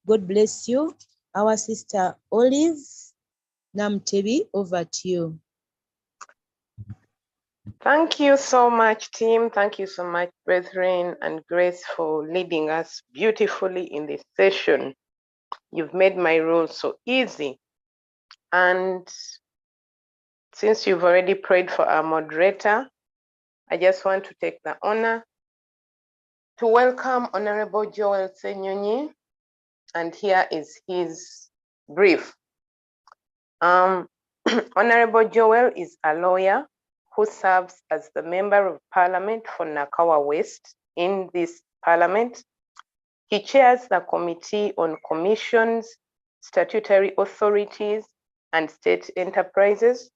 God bless you. Our sister Olive Namtebi, over to you. Thank you so much, team. Thank you so much, brethren and Grace, for leading us beautifully in this session. You've made my role so easy. And since you've already prayed for our moderator, I just want to take the honor to welcome Honorable Joel Ssenyonyi, and here is his brief. Honorable Joel is a lawyer who serves as the Member of Parliament for Nakawa West in this Parliament. He chairs the Committee on Commissions, Statutory Authorities, and State Enterprises,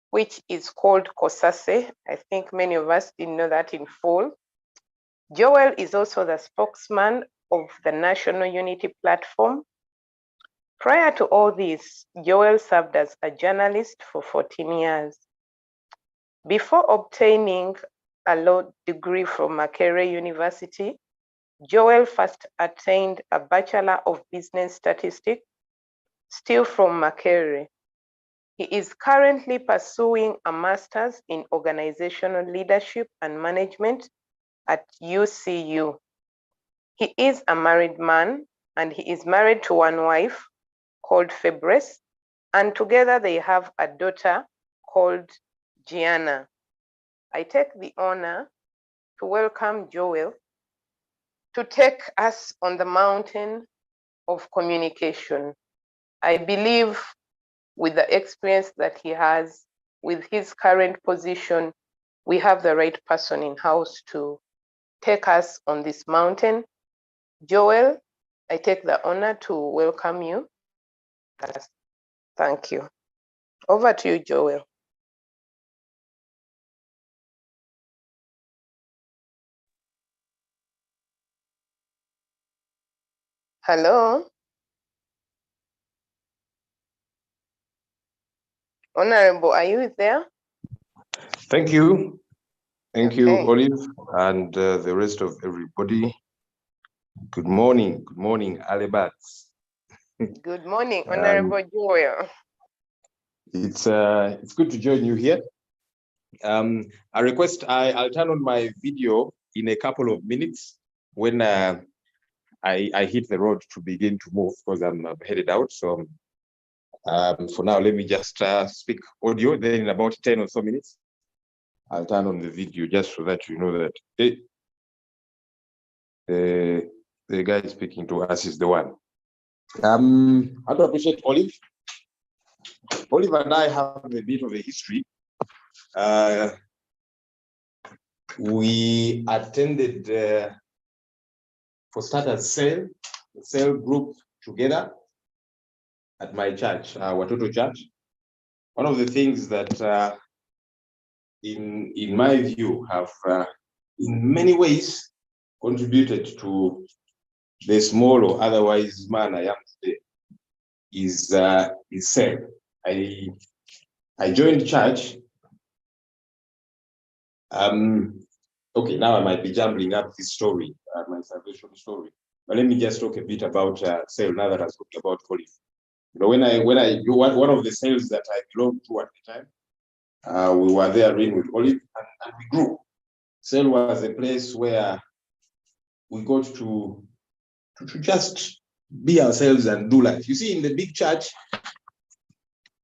which is called COSASE. I think many of us didn't know that in full. Joel is also the spokesman of the National Unity Platform. Prior to all this, Joel served as a journalist for 14 years. Before obtaining a law degree from Makerere University, Joel first attained a Bachelor of Business Statistics, still from Makerere. He is currently pursuing a Master's in Organizational Leadership and Management at UCU. He is a married man, and he is married to one wife called Febres, and together they have a daughter called Gianna. I take the honor to welcome Joel to take us on the mountain of communication. I believe with the experience that he has, with his current position, we have the right person in house to take us on this mountain. Joel, I take the honor to welcome you. Thank you. Over to you, Joel. Hello? Honorable, are you there? Thank you. Thank you, Okay. Olive, and the rest of everybody. Good morning. Good morning, Alebats. Good morning, Honorable Joel. It's good to join you here. I request I'll turn on my video in a couple of minutes when I hit the road to begin to move, because I'm headed out. So for now, let me just speak audio. Then in about 10 or so minutes, I'll turn on the video just so that you know that the guy speaking to us is the one. I do appreciate Olive. Olive and I have a bit of a history. We attended, for starters, cell group together at my church, Watoto Church. One of the things that, in my view, have in many ways contributed to the small or otherwise man I am today is cell. I joined church. Okay, now I might be jumbling up this story, my salvation story. But let me just talk a bit about cell now that I talked about Olive. You know, when I do one of the cells that I belonged to at the time, we were there in with Olive, and we grew. Cell was a place where we got to just be ourselves and do life. You see, in the big church,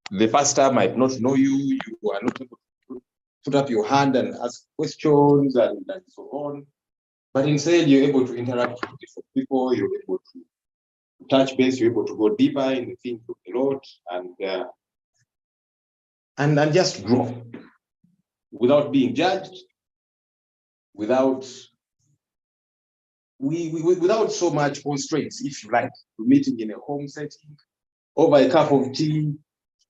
the pastor might not know you. You are not able to put up your hand and ask questions and so on. But instead, you're able to interact with different people. You're able to touch base. You're able to go deeper in the things of the Lord and just grow without being judged, without so much constraints, if you like. Meeting in a home setting, over a cup of tea,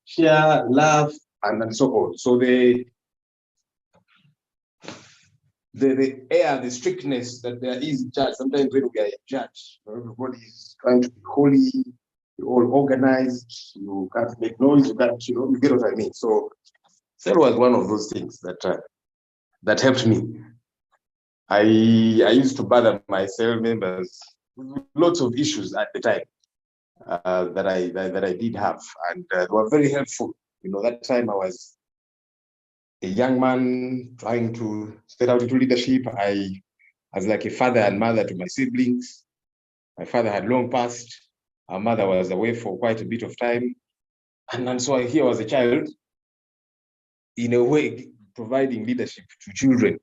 share, laugh, and so on. So the air, the strictness that there is in church, sometimes when we are in church, everybody is trying to be holy, you're all organized, you can't make noise, you can't, you get what I mean. So that was one of those things that helped me. I used to bother my cell members lots of issues at the time that I did have, and they were very helpful. You know, that time I was a young man trying to set out into leadership. I was like a father and mother to my siblings. My father had long passed. Our mother was away for quite a bit of time. And so here was a child, in a way, providing leadership to children.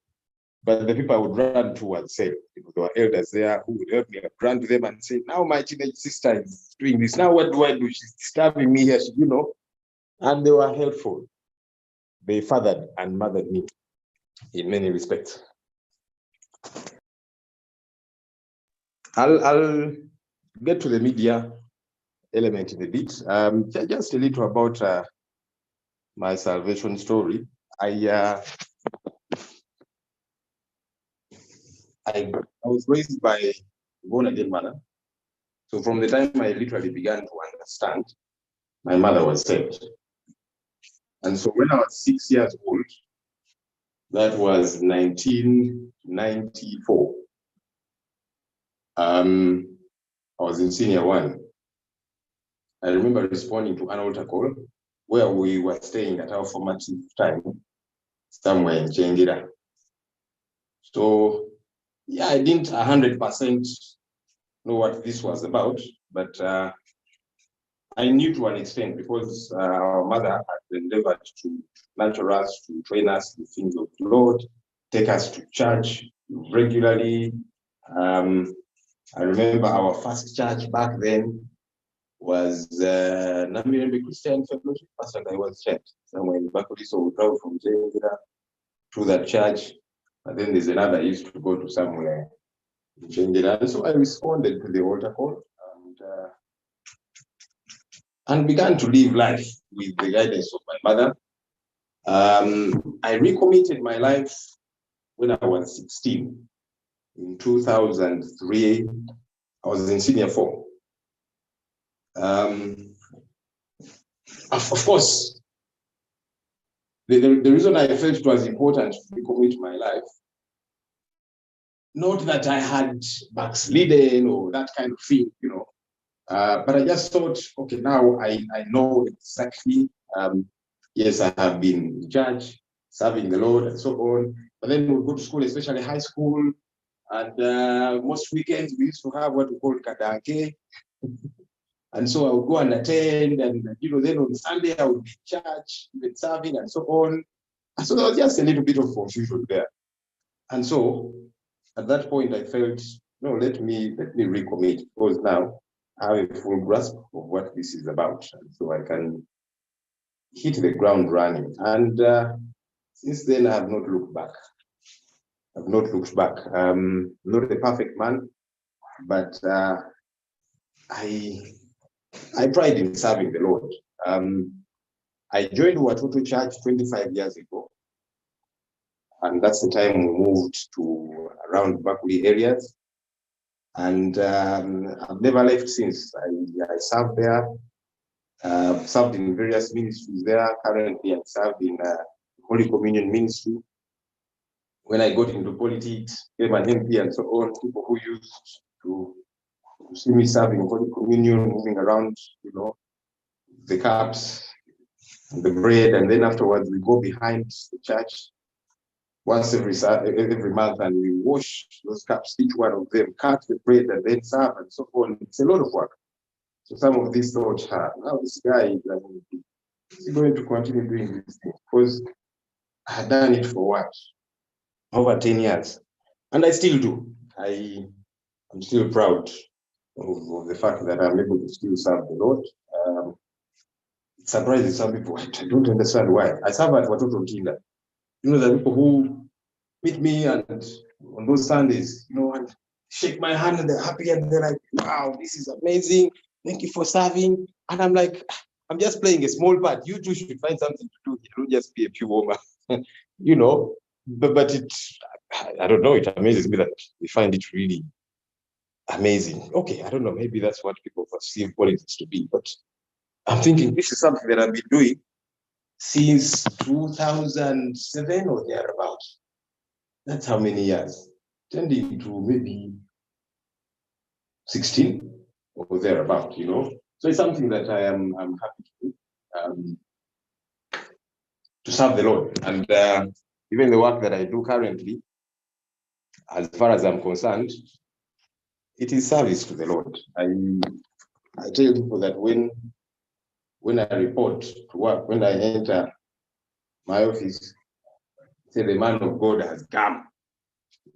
But the people I would run towards say, there were elders there who would help me. I'd run to them and say, now my teenage sister is doing this. Now what do I do? She's disturbing me here, you know. And they were helpful. They fathered and mothered me in many respects. I'll get to the media element in a bit. Just a little about my salvation story. I was raised by a born-again mother. So from the time I literally began to understand, my mother was saved. And so when I was 6 years old, that was 1994, I was in senior one. I remember responding to an altar call where we were staying at our formative time, somewhere in Chengira. So yeah, I didn't 100% know what this was about, but I knew to an extent because our mother had endeavored to nurture us, to train us in the things of the Lord, take us to church regularly. I remember our first church back then was Namirembe Christian Fellowship, and I was church somewhere in Bakuri, so we traveled from Chengira to that church. And then there's another I used to go to somewhere in Chengira. And so I responded to the altar call and began to live life with the guidance of my mother. I recommitted my life when I was 16. In 2003, I was in senior 4. Of course, the reason I felt it was important to recommit my life, not that I had backslidden or that kind of thing, you know, but I just thought, okay, now I know exactly, yes, I have been in church, serving the Lord and so on, but then we go to school, especially high school, and most weekends we used to have what we call kadanke. And so I would go and attend, and you know, then on Sunday I would be in church, even serving and so on. And so there was just a little bit of confusion there. And so at that point I felt, no, let me recommit, because now I have a full grasp of what this is about. And so I can hit the ground running. And since then I have not looked back. I've not looked back. Not a perfect man, but I pride in serving the Lord. I joined Watoto Church 25 years ago. And that's the time we moved to around Bakuli areas. And I've never left since. I served there, served in various ministries there. Currently, I served in Holy Communion ministry. When I got into politics, became an MP and so on, people who used to see me serving Holy Communion, moving around, you know, the cups and the bread, and then afterwards we go behind the church once every month and we wash those cups, each one of them, cut the bread and then serve and so on. It's a lot of work. So some of these thought, now this guy is going to continue doing this thing, because I had done it for what? Over 10 years. And I still do. I'm still proud of the fact that I'm able to still serve the Lord. It surprises some people. I don't understand why. I serve at Watoto Kinda. You know, the people who meet me and on those Sundays, you know, and shake my hand and they're happy and they're like, wow, this is amazing. Thank you for serving. And I'm like, I'm just playing a small part. You two should find something to do. Don't just be a pew warmer, you know. But I don't know. It amazes me that we find it really amazing. Okay, I don't know. Maybe that's what people perceive politics to be. But I'm thinking this is something that I've been doing since 2007 or thereabouts. That's how many years? Tending to maybe 16 or thereabout, you know. So it's something that I'm happy to do, to serve the Lord. And even the work that I do currently, as far as I'm concerned, it is service to the Lord. I tell people that when I report to work, when I enter my office, say the man of God has come,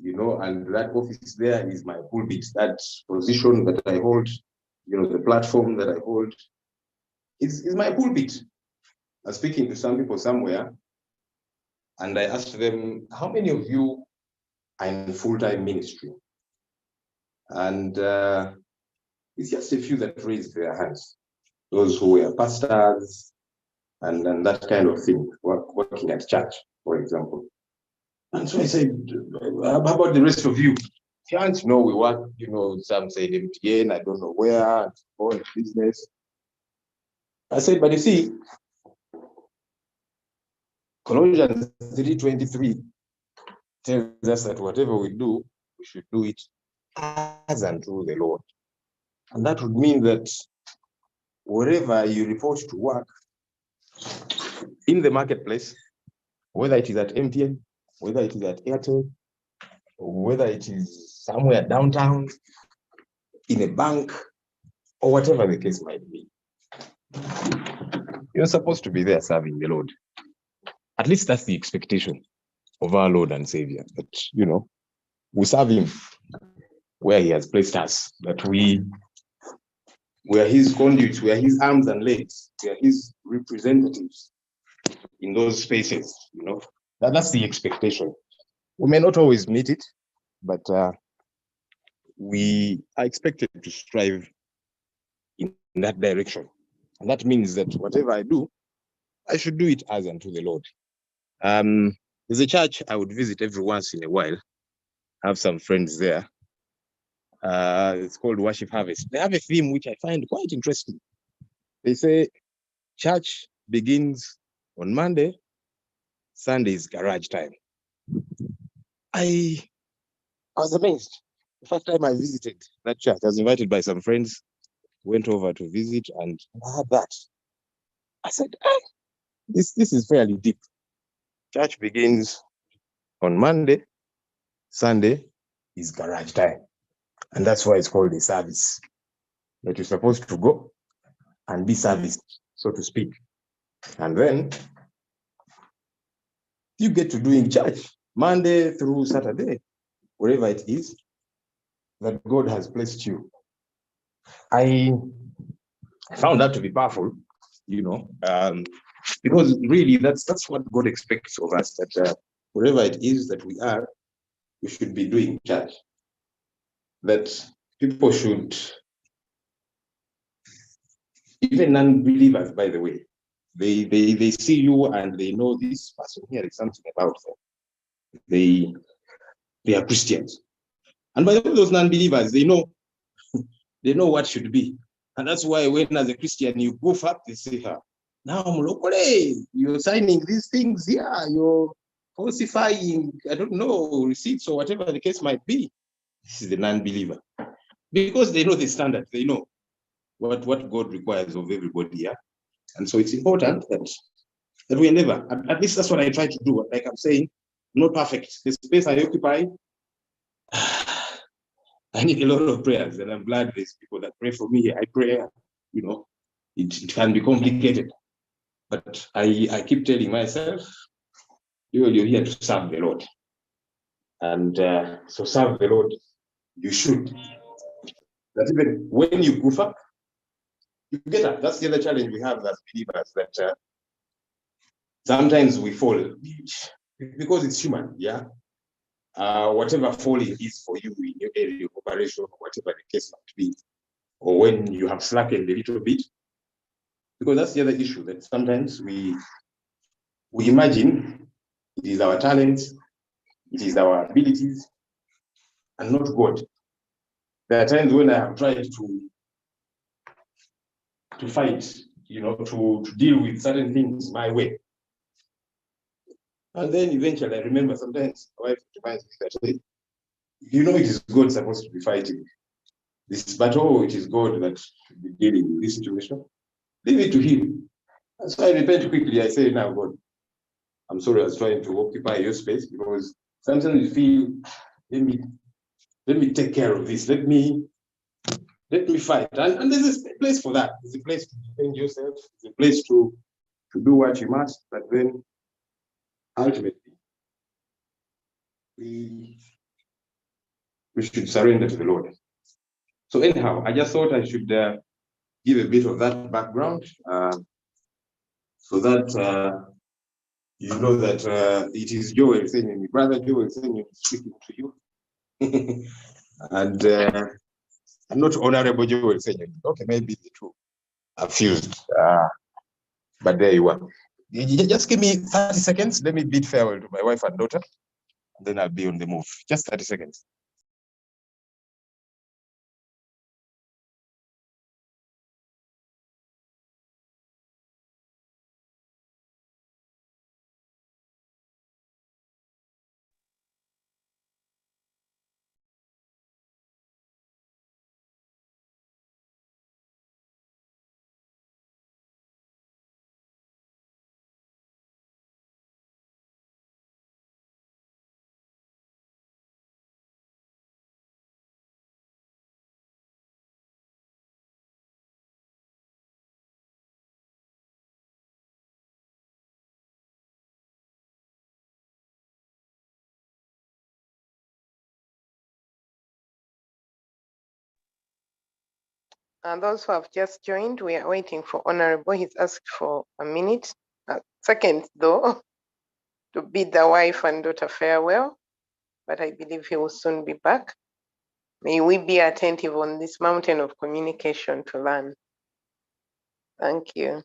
you know, and that office there is my pulpit, that position that I hold, you know, the platform that I hold is my pulpit. I was speaking to some people somewhere, and I asked them, how many of you are in full-time ministry? And it's just a few that raised their hands. Those who were pastors and that kind of thing, working at church, for example. And so I said, how about the rest of you? Can't know we work, you know, some say MTN, I don't know where, on business. I said, but you see, Colossians 3:23 tells us that whatever we do, we should do it as unto the Lord. And that would mean that wherever you report to work in the marketplace, whether it is at MTN, whether it is at Airtel, or whether it is somewhere downtown, in a bank, or whatever the case might be, you're supposed to be there serving the Lord. At least that's the expectation of our Lord and Savior, that, you know, we serve him where he has placed us, that we are his conduits, we are his arms and legs, we are his representatives in those spaces, you know. That's the expectation. We may not always meet it, but we are expected to strive in that direction. And that means that whatever I do, I should do it as unto the Lord. There's a church I would visit every once in a while. I have some friends there. It's called Worship Harvest. They have a theme which I find quite interesting. They say church begins on Monday, Sunday is garage time. I was amazed. The first time I visited that church, I was invited by some friends, went over to visit, and I had that. I said, this is fairly deep. Church begins on Monday, Sunday is garage time. And that's why it's called a service. That you're supposed to go and be serviced, so to speak. And then you get to doing church Monday through Saturday, wherever it is that God has placed you. I found that to be powerful, you know, because really that's what God expects of us, that wherever it is that we are, we should be doing church. That people should, even non-believers, by the way, they see you and they know this person here is something about them. They are Christians. And by the way, those non-believers, they know what should be. And that's why when as a Christian you goof up, they say, now you're signing these things here, you're falsifying, I don't know, receipts or whatever the case might be. This is the non-believer. Because they know the standard, they know what God requires of everybody here. And so it's important that we endeavor. At least that's what I try to do. Like I'm saying, not perfect. The space I occupy, I need a lot of prayers, and I'm glad there's people that pray for me. I pray, you know, it can be complicated, but I keep telling myself, you're here to serve the Lord. And so serve the Lord, you should. That even when you goof up, you get up. That's the other challenge we have as believers, that sometimes we fall because it's human, yeah. Whatever falling is for you in your area of operation, whatever the case might be, or when you have slackened a little bit, because that's the other issue, that sometimes we imagine it is our talents, it is our abilities, and not God. There are times when I have tried to fight, you know, to deal with certain things my way. And then eventually I remember sometimes my wife reminds me that, you know, it is God supposed to be fighting. this, but oh, it is God that should be dealing with this situation. Leave it to him. So I repent quickly. I say, now God, I'm sorry I was trying to occupy your space, because sometimes you feel, let me take care of this. Let me fight. And there's a place for that. There's a place to defend yourself. There's a place to do what you must. But then ultimately, we should surrender to the Lord. So anyhow, I just thought I should give a bit of that background, so that you know that it is Joel Ssenyonyi, brother Joel Ssenyonyi speaking to you. And I'm not Honorable Joel Ssenyonyi. Okay, maybe the two are fused. But there you are. Just give me 30 seconds. Let me bid farewell to my wife and daughter. And then I'll be on the move. Just 30 seconds. And those who have just joined, we are waiting for Honorable. He's asked for a minute, seconds though, to bid the wife and daughter farewell, but I believe he will soon be back. May we be attentive on this mountain of communication to learn. Thank you.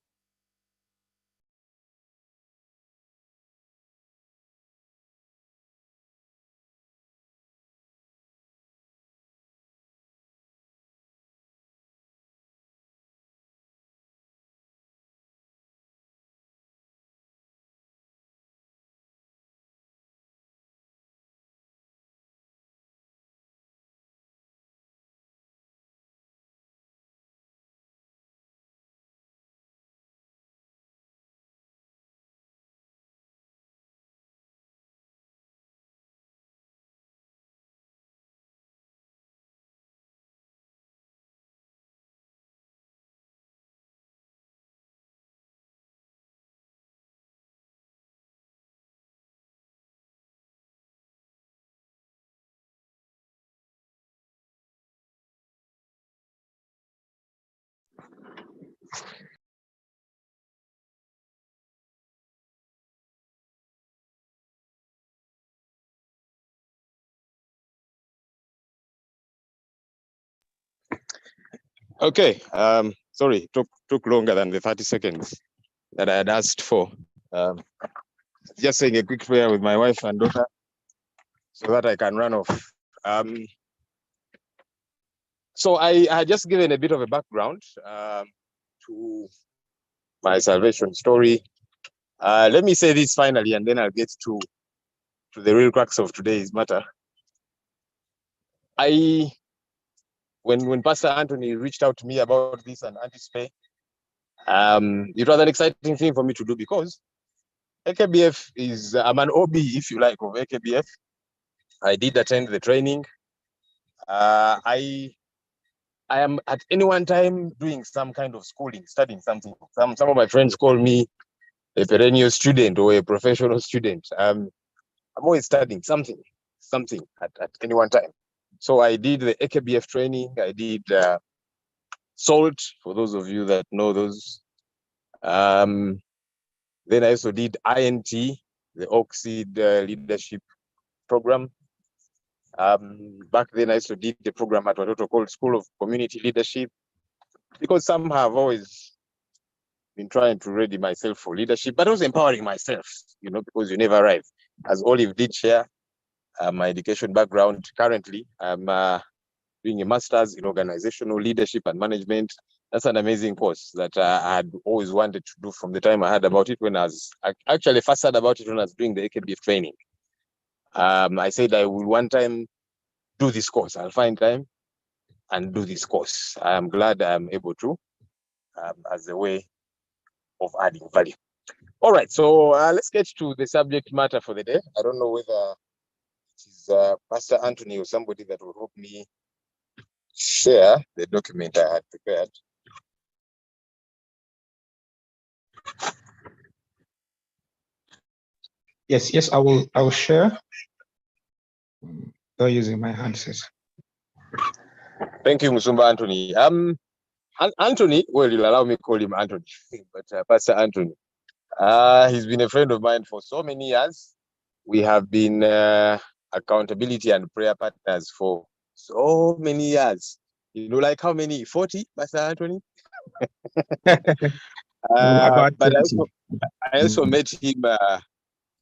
Okay. Sorry, took longer than the 30 seconds that I had asked for. Just saying a quick prayer with my wife and daughter so that I can run off. So I had just given a bit of a background to my salvation story. Let me say this finally, and then I'll get to the real crux of today's matter. When Pastor Anthony reached out to me about this and anticipate, it was an exciting thing for me to do, because AKBF is, I'm an OB, if you like, of AKBF. I did attend the training. I am at any one time doing some kind of schooling, studying something. Some of my friends call me a perennial student or a professional student. I'm always studying something at any one time. So I did the AKBF training. I did SALT, for those of you that know those. Then I also did INT, the Oxid Leadership Program. Back then I also did the program at Watoto called School of Community Leadership, because somehow I've always been trying to ready myself for leadership, but also empowering myself, because you never arrive. As Olive did share, my education background, currently I'm doing a master's in organizational leadership and management. That's an amazing course that I had always wanted to do from the time I heard about it, when I actually first heard about it when I was doing the AKBF training. I said I will one time do this course. I'll find time and do this course. I am glad I am able to, as a way of adding value. All right, so let's get to the subject matter for the day. I don't know whether it is Pastor Anthony or somebody that will help me share the document I had prepared. Yes, I will share by using my handset. Thank you, Musumba Anthony. Anthony, well, you'll allow me to call him Anthony, but Pastor Anthony. He's been a friend of mine for so many years. We have been accountability and prayer partners for so many years. You know, like how many? 40, Pastor Anthony? About but 20. I also met him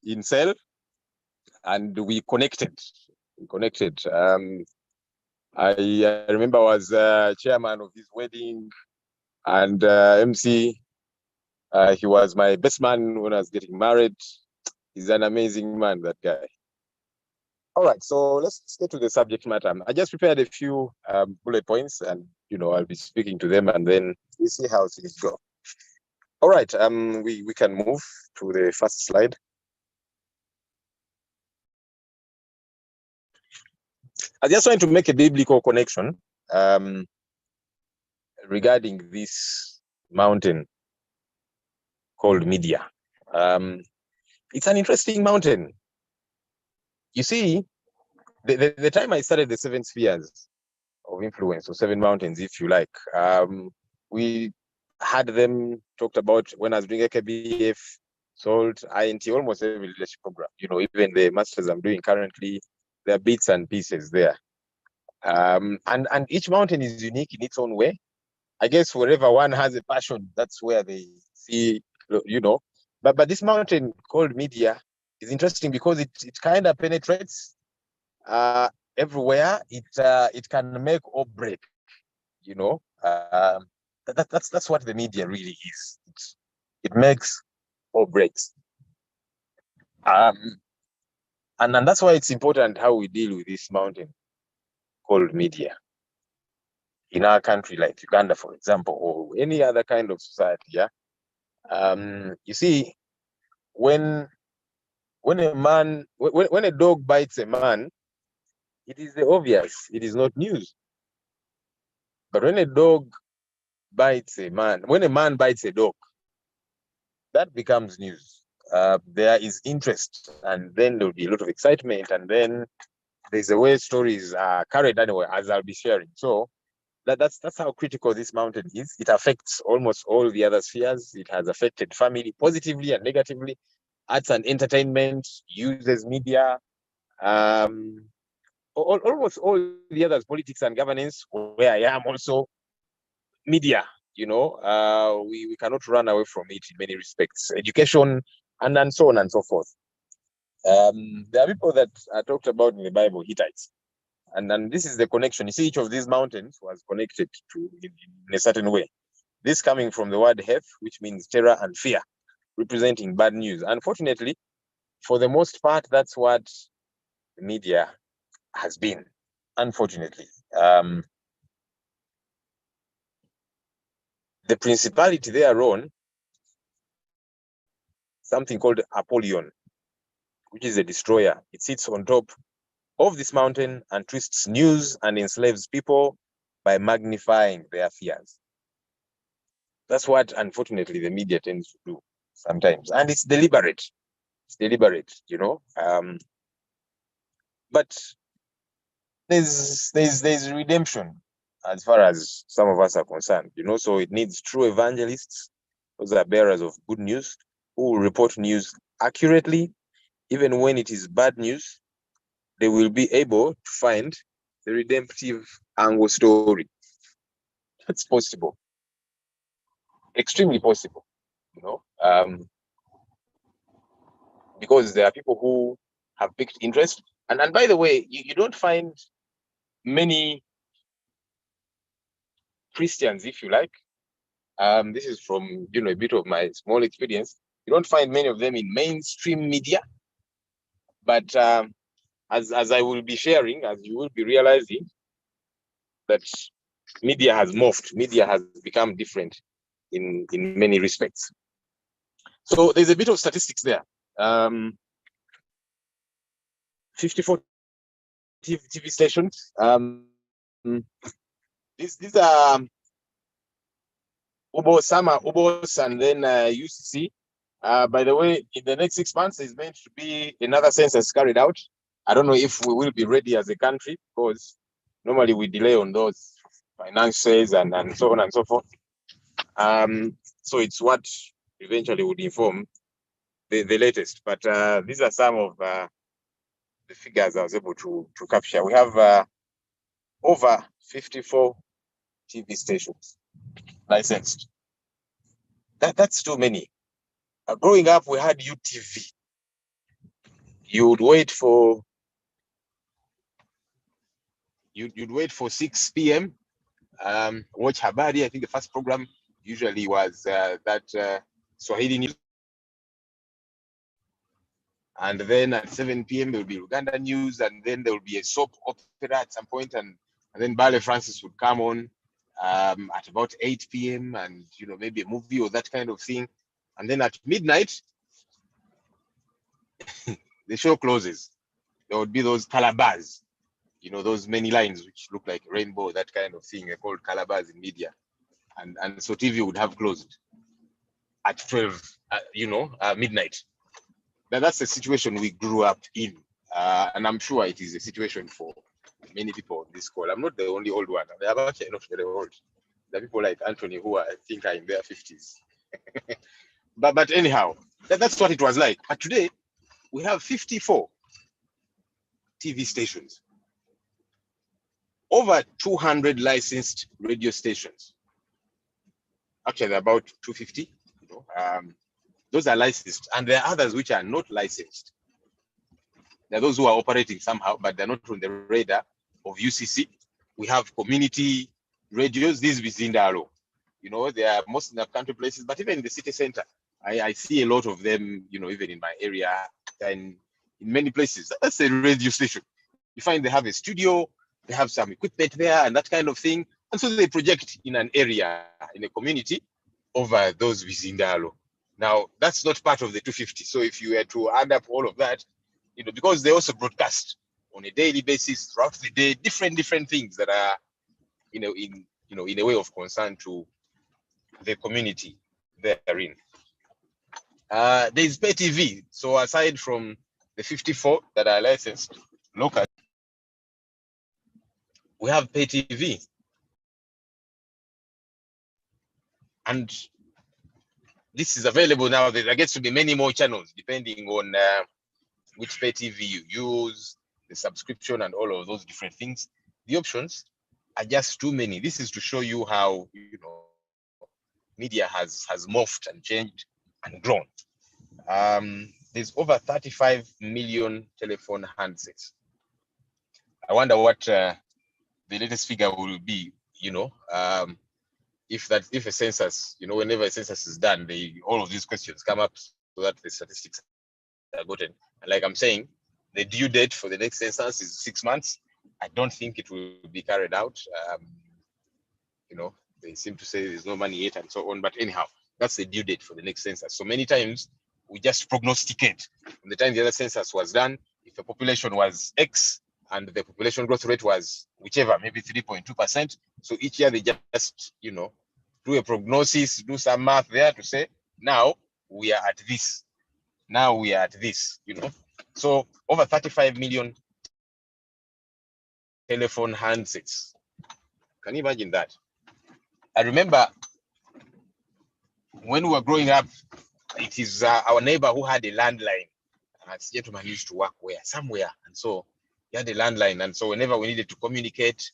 in Cell, and we connected. I remember I was chairman of his wedding and MC. He was my best man when I was getting married. He's an amazing man, that guy. All right, so let's get to the subject matter. I just prepared a few bullet points, and I'll be speaking to them, and then we see how things go. All right, we can move to the first slide. I just want to make a biblical connection regarding this mountain called media. It's an interesting mountain. You see, the time I started the 7 spheres of influence, or 7 mountains, if you like, we had them talked about when I was doing AKBF, SALT, INT, almost every leadership program. Even the masters I'm doing currently, there are bits and pieces there. And each mountain is unique in its own way. I guess wherever one has a passion, that's where they see, But this mountain called media is interesting because it kind of penetrates everywhere. It can make or break. That's what the media really is. It makes or breaks. And that's why it's important how we deal with this mountain called media in our country, like Uganda, for example, or any other kind of society. Yeah. You see, when a dog bites a man, it is the obvious. It is not news. But when a dog bites a man, when a man bites a dog, that becomes news. There is interest, and then there will be a lot of excitement, and then there's a way stories are carried anyway, as I'll be sharing. So that's how critical this mountain is. It affects almost all the other spheres. It has affected family positively and negatively. Arts and entertainment, uses media, almost all the others, politics and governance, where I am also, media. We cannot run away from it in many respects. Education, and so on and so forth. There are people that are talked about in the Bible, Hittites. And this is the connection. You see, each of these mountains was connected to in a certain way. This coming from the word heth, which means terror and fear, representing bad news. Unfortunately, for the most part, that's what the media has been, unfortunately. The principality thereon, something called Apollyon, which is a destroyer. It sits on top of this mountain and twists news and enslaves people by magnifying their fears. That's what, unfortunately, the media tends to do sometimes. And it's deliberate. But there's redemption as far as some of us are concerned, so it needs true evangelists. Those are bearers of good news who will report news accurately, even when it is bad news. They will be able to find the redemptive angle story. That's possible, extremely possible, because there are people who have picked interest. And by the way, you don't find many Christians, if you like. This is from a bit of my small experience. You don't find many of them in mainstream media, but as I will be sharing, as you will be realizing, that media has morphed. Media has become different in many respects. So there's a bit of statistics there. 54 TV stations. These are UBOS, and then UCC. By the way, in the next 6 months, there's meant to be another census carried out. I don't know if we will be ready as a country, because normally we delay on those finances and so on and so forth. So it's what eventually would inform the latest. But these are some of the figures I was able to capture. We have over 54 TV stations licensed. That's too many. Growing up, we had UTV. You would wait for 6 p.m. Watch Habari. I think the first program usually was that Swahili news, and then at 7 p.m. there will be Uganda news, and then there will be a soap opera at some point, and then Bale Francis would come on at about 8 p.m. and maybe a movie or that kind of thing, and then at midnight the show closes. There would be those calabars, those many lines which look like rainbow, that kind of thing. They're called calabars in media, and so TV would have closed at 12, midnight. Now that's the situation we grew up in, and I'm sure it is a situation for many people on this call. I'm not the only old one. I'm actually not very old. There are people like Anthony who I think are in their 50s. but anyhow, that's what it was like. But today we have 54 TV stations, over 200 licensed radio stations. Actually, they're about 250. Those are licensed, and there are others which are not licensed. There are those who are operating somehow, but they're not on the radar of UCC. We have community radios. These Bizindalo, they are most in the country places, but even in the city center, I see a lot of them. Even in my area and in many places, that's a radio station. You find they have a studio, they have some equipment there, and that kind of thing, and so they project in an area, in a community, over those Bizindalo. Now, that's not part of the 250. So if you were to add up all of that, because they also broadcast on a daily basis throughout the day, different things that are, in a way of concern to the community therein. There's pay TV. So aside from the 54 that are licensed locally, we have pay TV. And this is available now. There gets to be many more channels depending on which pay TV you use, the subscription, and all of those different things. The options are just too many. This is to show you how media has morphed and changed and grown. There's over 35 million telephone handsets. I wonder what the latest figure will be. If a census, whenever a census is done, all of these questions come up so that the statistics are gotten. And like I'm saying, the due date for the next census is 6 months. I don't think it will be carried out. They seem to say there's no money yet and so on. But anyhow, that's the due date for the next census. So many times we just prognosticate. From the time the other census was done, if the population was X and the population growth rate was whichever, maybe 3.2%. So each year they just, do a prognosis, do some math there to say, now we are at this. Now we are at this, So over 35 million telephone handsets. Can you imagine that? I remember when we were growing up, it is our neighbor who had a landline. This gentleman used to work somewhere. And so he had a landline. And so whenever we needed to communicate,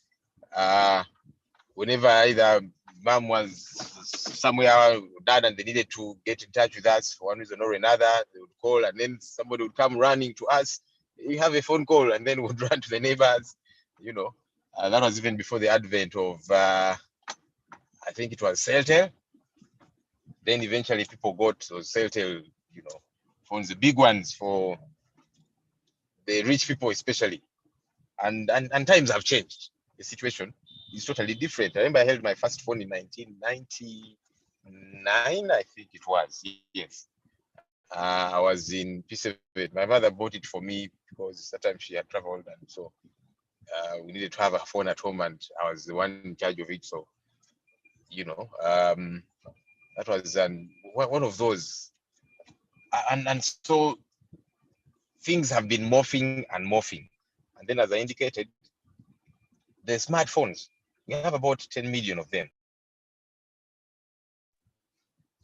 whenever either mom was somewhere, dad, and they needed to get in touch with us for one reason or another, they would call, and then somebody would come running to us. You have a phone call, and then would run to the neighbors. That was even before the advent of, I think it was Celtel. Then eventually people got those Celtel, phones, the big ones for the rich people especially. And times have changed the situation. is totally different. I remember I held my first phone in 1999, I think it was. Yes. I was in P7. My mother bought it for me because that time she had traveled, and so we needed to have a phone at home, and I was the one in charge of it. So, you know, that was one of those. And so things have been morphing and morphing. And then, as I indicated, the smartphones, we have about 10 million of them.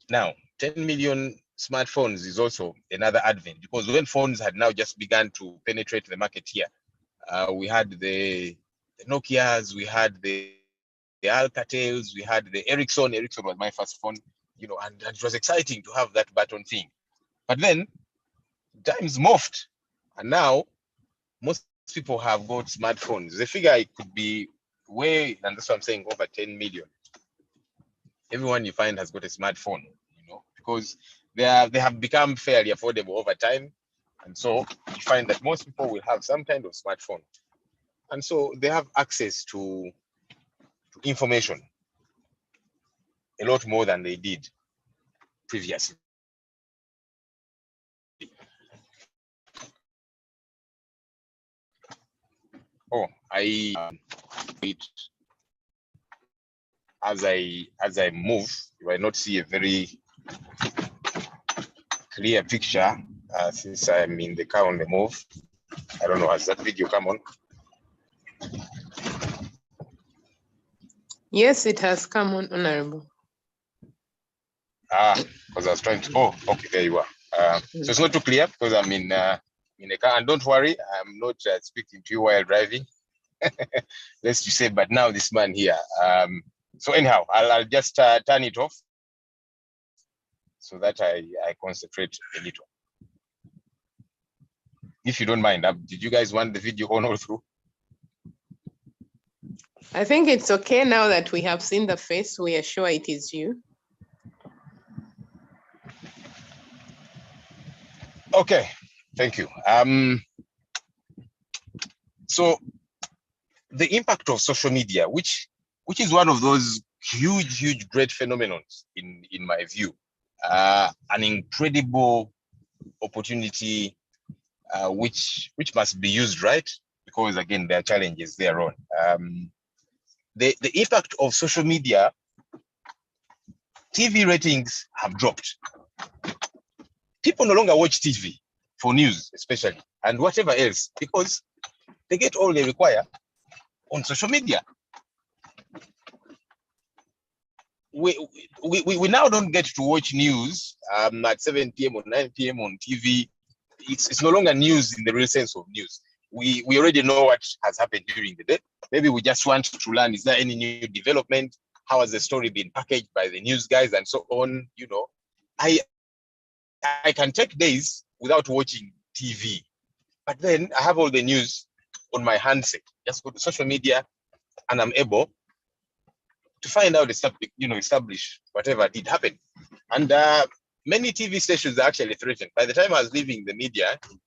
Now, 10 million smartphones is also another advent, because when phones had now just begun to penetrate the market here, we had the Nokias, we had the Alcatels, we had the Ericsson. Ericsson was my first phone, you know, and it was exciting to have that button thing. But then times morphed, and now most people have got smartphones. The figure it could be way, and that's what I'm saying, over 10 million. Everyone you find has got a smartphone, you know, because they have become fairly affordable over time. And so you find that most people will have some kind of smartphone. And so they have access to information a lot more than they did previously. Oh, as I move, you might not see a very clear picture since I'm in the car on the move. I don't know, has that video come on? Yes, it has come on, Honorable. Because I was trying to, oh, okay, there you are. So it's not too clear because I'm in a car, and don't worry, I'm not speaking to you while driving. Let's just say, but now this man here. So anyhow, I'll just turn it off so that I concentrate a little. If you don't mind, did you guys want the video on all through? I think it's okay now that we have seen the face. We are sure it is you. Okay, thank you. So the impact of social media, which is one of those huge, great phenomenons in my view, an incredible opportunity which must be used right, because again there are challenges thereon. The impact of social media, TV ratings have dropped. People no longer watch TV for news, especially, and whatever else, because they get all they require on social media. We now don't get to watch news at 7 p.m. or 9 p.m. on TV. It's no longer news in the real sense of news. We already know what has happened during the day. Maybe we just want to learn, is there any new development? How has the story been packaged by the news guys and so on? You know, I can take days without watching TV, but then I have all the news on my handset. Just go to social media, and I'm able to find out, establish whatever did happen. And many TV stations are actually threatened. By the time I was leaving the media in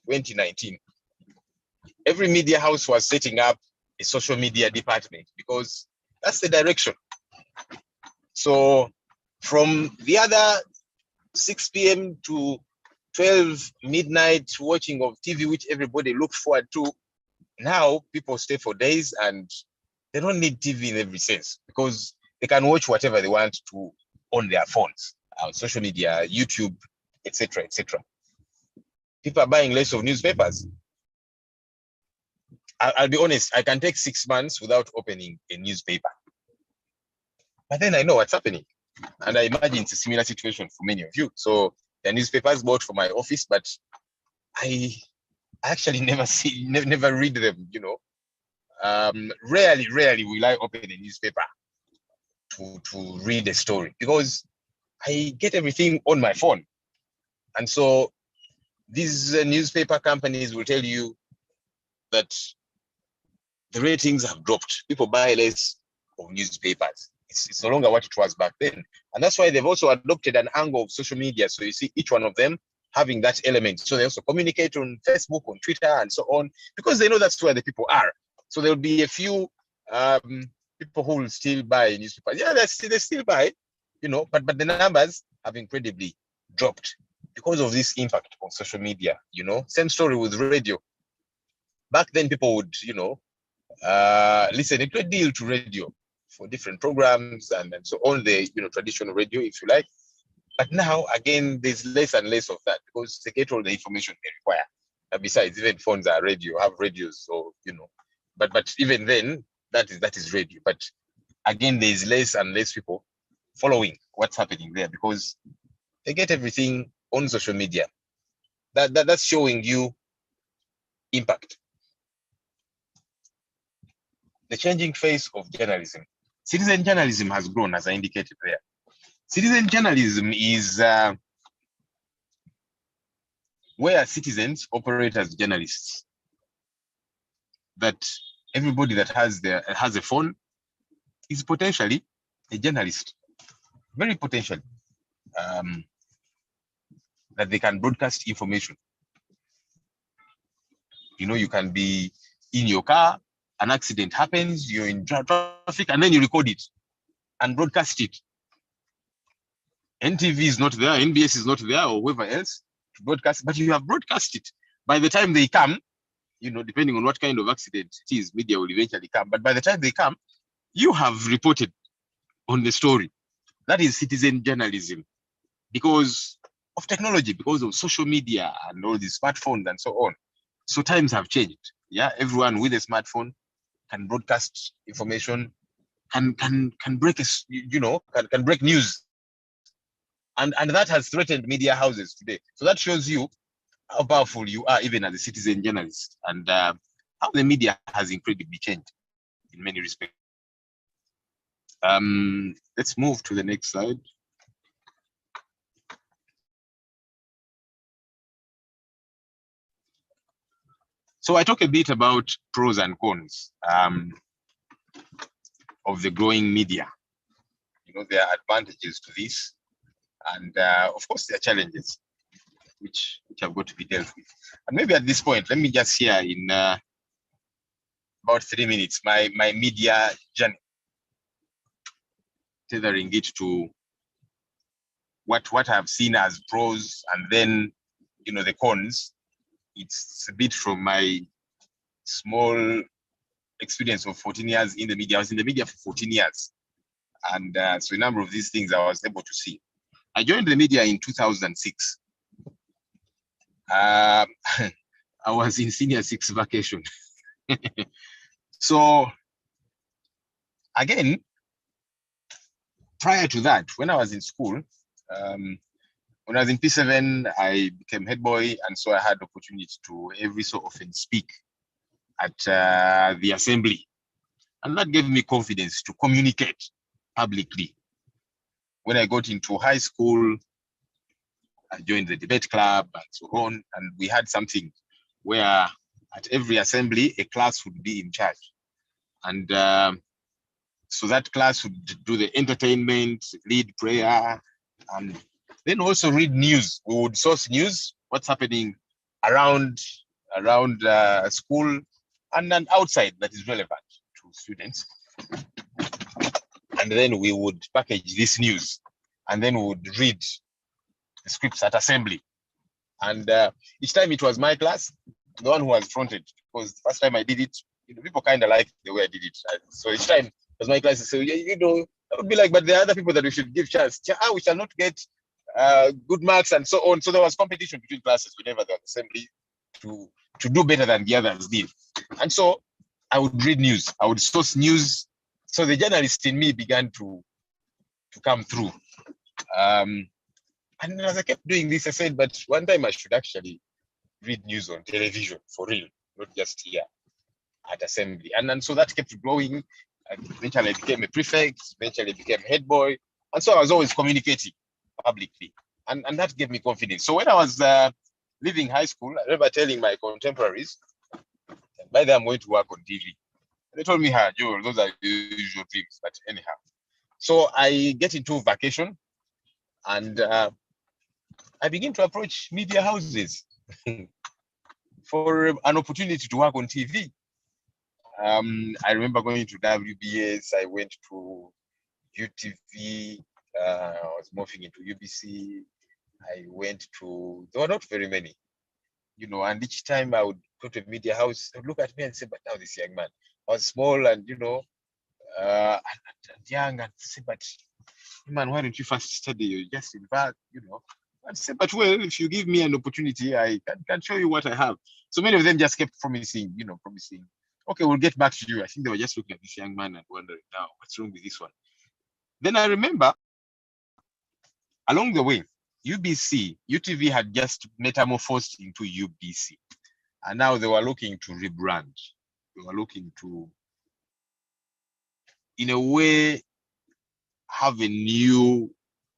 2019, every media house was setting up a social media department, because that's the direction. So from the other 6 p.m. to 12 midnight watching of TV, which everybody looked forward to, now people stay for days and they don't need TV in every sense, because they can watch whatever they want to on their phones, social media, YouTube, etc., etc. People are buying less of newspapers. I'll be honest, I can take 6 months without opening a newspaper. But then I know what's happening. And I imagine it's a similar situation for many of you. So the newspapers bought for my office, but I actually never read them, you know. Rarely will I open a newspaper to read a story, because I get everything on my phone. And so these newspaper companies will tell you that the ratings have dropped. People buy less of newspapers. It's no longer what it was back then. And that's why they've also adopted an angle of social media. So you see each one of them having that element. So they also communicate on Facebook, on Twitter, and so on, because they know that's where the people are. So there'll be a few people who will still buy newspapers. Yeah, they still buy, but the numbers have incredibly dropped because of this impact on social media. Same story with radio. Back then, people would, listen a great deal to radio for different programs and so on, the traditional radio, if you like. But now, again, there's less and less of that because they get all the information they require. And besides, even phones are radio, have radios, so but even then, that is radio. But again, there's less and less people following what's happening there because they get everything on social media. That's showing you impact. The changing face of journalism. Citizen journalism has grown, as I indicated there. Citizen journalism is where citizens operate as journalists. That everybody that has a phone is potentially a journalist, very potentially. That they can broadcast information. You can be in your car, an accident happens, you're in traffic, and then you record it and broadcast it. NTV is not there, NBS is not there, or whoever else to broadcast, but you have broadcast it. By the time they come, depending on what kind of accident it is, media will eventually come. But by the time they come, you have reported on the story. That is citizen journalism because of technology, because of social media and all these smartphones and so on. So times have changed. Yeah, everyone with a smartphone can broadcast information, can break can break news, and that has threatened media houses today. So that shows you how powerful you are, even as a citizen journalist, and how the media has incredibly changed in many respects. Let's move to the next slide. So I talk a bit about pros and cons of the growing media. There are advantages to this, and of course there are challenges which have got to be dealt with. And maybe at this point, let me just share in about 3 minutes my media journey, tethering it to what I've seen as pros, and then the cons. It's a bit from my small experience of 14 years in the media. I was in the media for 14 years. And so a number of these things I was able to see. I joined the media in 2006. I was in senior 6 vacation. So again, prior to that, when I was in school, when I was in P7, I became head boy, and so I had the opportunity to every so often speak at the assembly. And that gave me confidence to communicate publicly. When I got into high school, I joined the debate club and so on, and we had something where at every assembly, a class would be in charge. And so that class would do the entertainment, lead prayer, and then also read news. We would source news, what's happening around school and then outside that is relevant to students. And then we would package this news, and then we would read the scripts at assembly. And each time it was my class, the one who was fronted, because the first time I did it, people kind of liked the way I did it. So each time it was my class, so that would be like, but there are other people that we should give chance. We shall not get good marks and so on. So there was competition between classes whenever there was assembly to do better than the others did. And so I would read news, I would source news. So the journalist in me began to come through. And as I kept doing this, I said, but one time I should actually read news on television for real, not just here at assembly. And so that kept growing. Eventually I became a prefect, eventually I became head boy. And so I was always communicating publicly. And that gave me confidence. So when I was leaving high school, I remember telling my contemporaries, by the way, I'm going to work on TV. They told me, Joel, those are usual dreams, but anyhow. So I get into vacation, and I begin to approach media houses for an opportunity to work on TV. I remember going to WBS. I went to UTV. I was morphing into UBC. I went to, there were not very many, you know, and each time I would go to a media house, they would look at me and say, but now this young man, I was small and, you know, and young, and say, but man, why don't you first study? You just invert, you know. I'd say, but well, if you give me an opportunity, I can show you what I have. So many of them just kept promising, you know, okay, we'll get back to you. I think they were just looking at this young man and wondering, now, what's wrong with this one? Then I remember along the way, UTV had just metamorphosed into UBC. And now they were looking to rebrand. They were looking to, in a way, have a new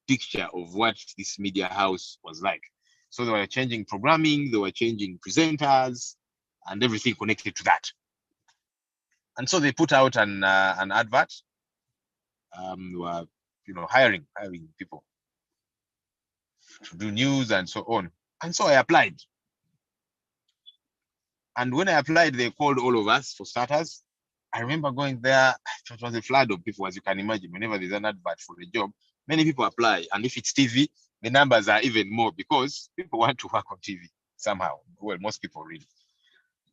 picture of what this media house was like. So they were changing programming, they were changing presenters, and everything connected to that. And so they put out an advert. They were, you know, hiring people to do news and so on. And so I applied. And when I applied, they called all of us for starters. I remember going there, it was a flood of people, as you can imagine. Whenever there's an advert for a job, many people apply. And if it's TV, the numbers are even more because people want to work on TV somehow. Well, most people really.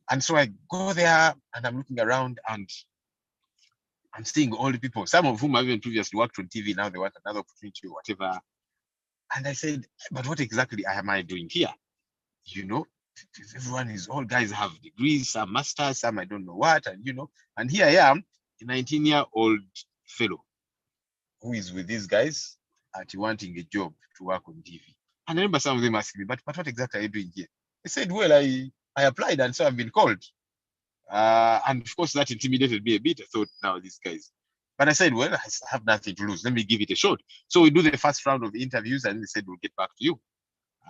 And so I go there and I'm looking around and I'm seeing all the people, some of whom have even previously worked on TV. Now they want another opportunity or whatever. And I said, but what exactly am I doing here? You know, everyone is, all guys have degrees, some masters, some I don't know what, and you know, and here I am, a 19-year-old fellow who is with these guys at wanting a job to work on TV. And I remember some of them asking me, but what exactly are you doing here? I said, well, I applied and so I've been called. And of course that intimidated me a bit. I thought, now these guys. But I said, well, I have nothing to lose. Let me give it a shot. So we do the first round of interviews and they said, we'll get back to you.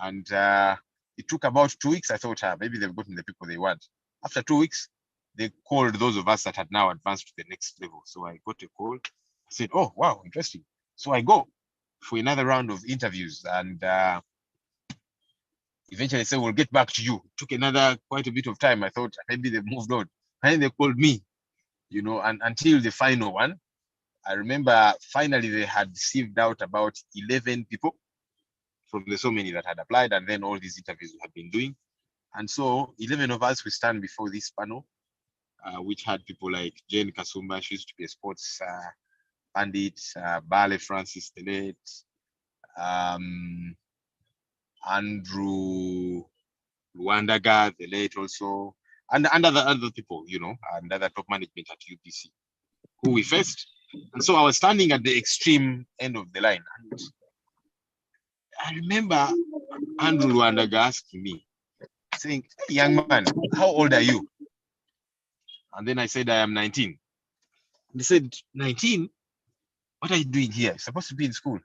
And it took about 2 weeks. I thought maybe they've gotten the people they want. After 2 weeks, they called those of us that had now advanced to the next level. So I got a call. I said, oh, wow, interesting. So I go for another round of interviews and eventually said, we'll get back to you. It took quite a bit of time. I thought maybe they've moved on. And then they called me, you know, and until the final one. I remember finally they had sieved out about 11 people from the so many that had applied, and then all these interviews we had been doing. And so 11 of us, we stand before this panel, which had people like Jane Kasumba, she used to be a sports pundit, Bale Francis the late, Andrew Luandaga the late also, and other people, you know, and other top management at UBC, who we faced. And so I was standing at the extreme end of the line. And I remember Andrew Luandaga asking me, saying, hey, young man, how old are you? And then I said, I am 19. And he said, 19? What are you doing here? You're supposed to be in school.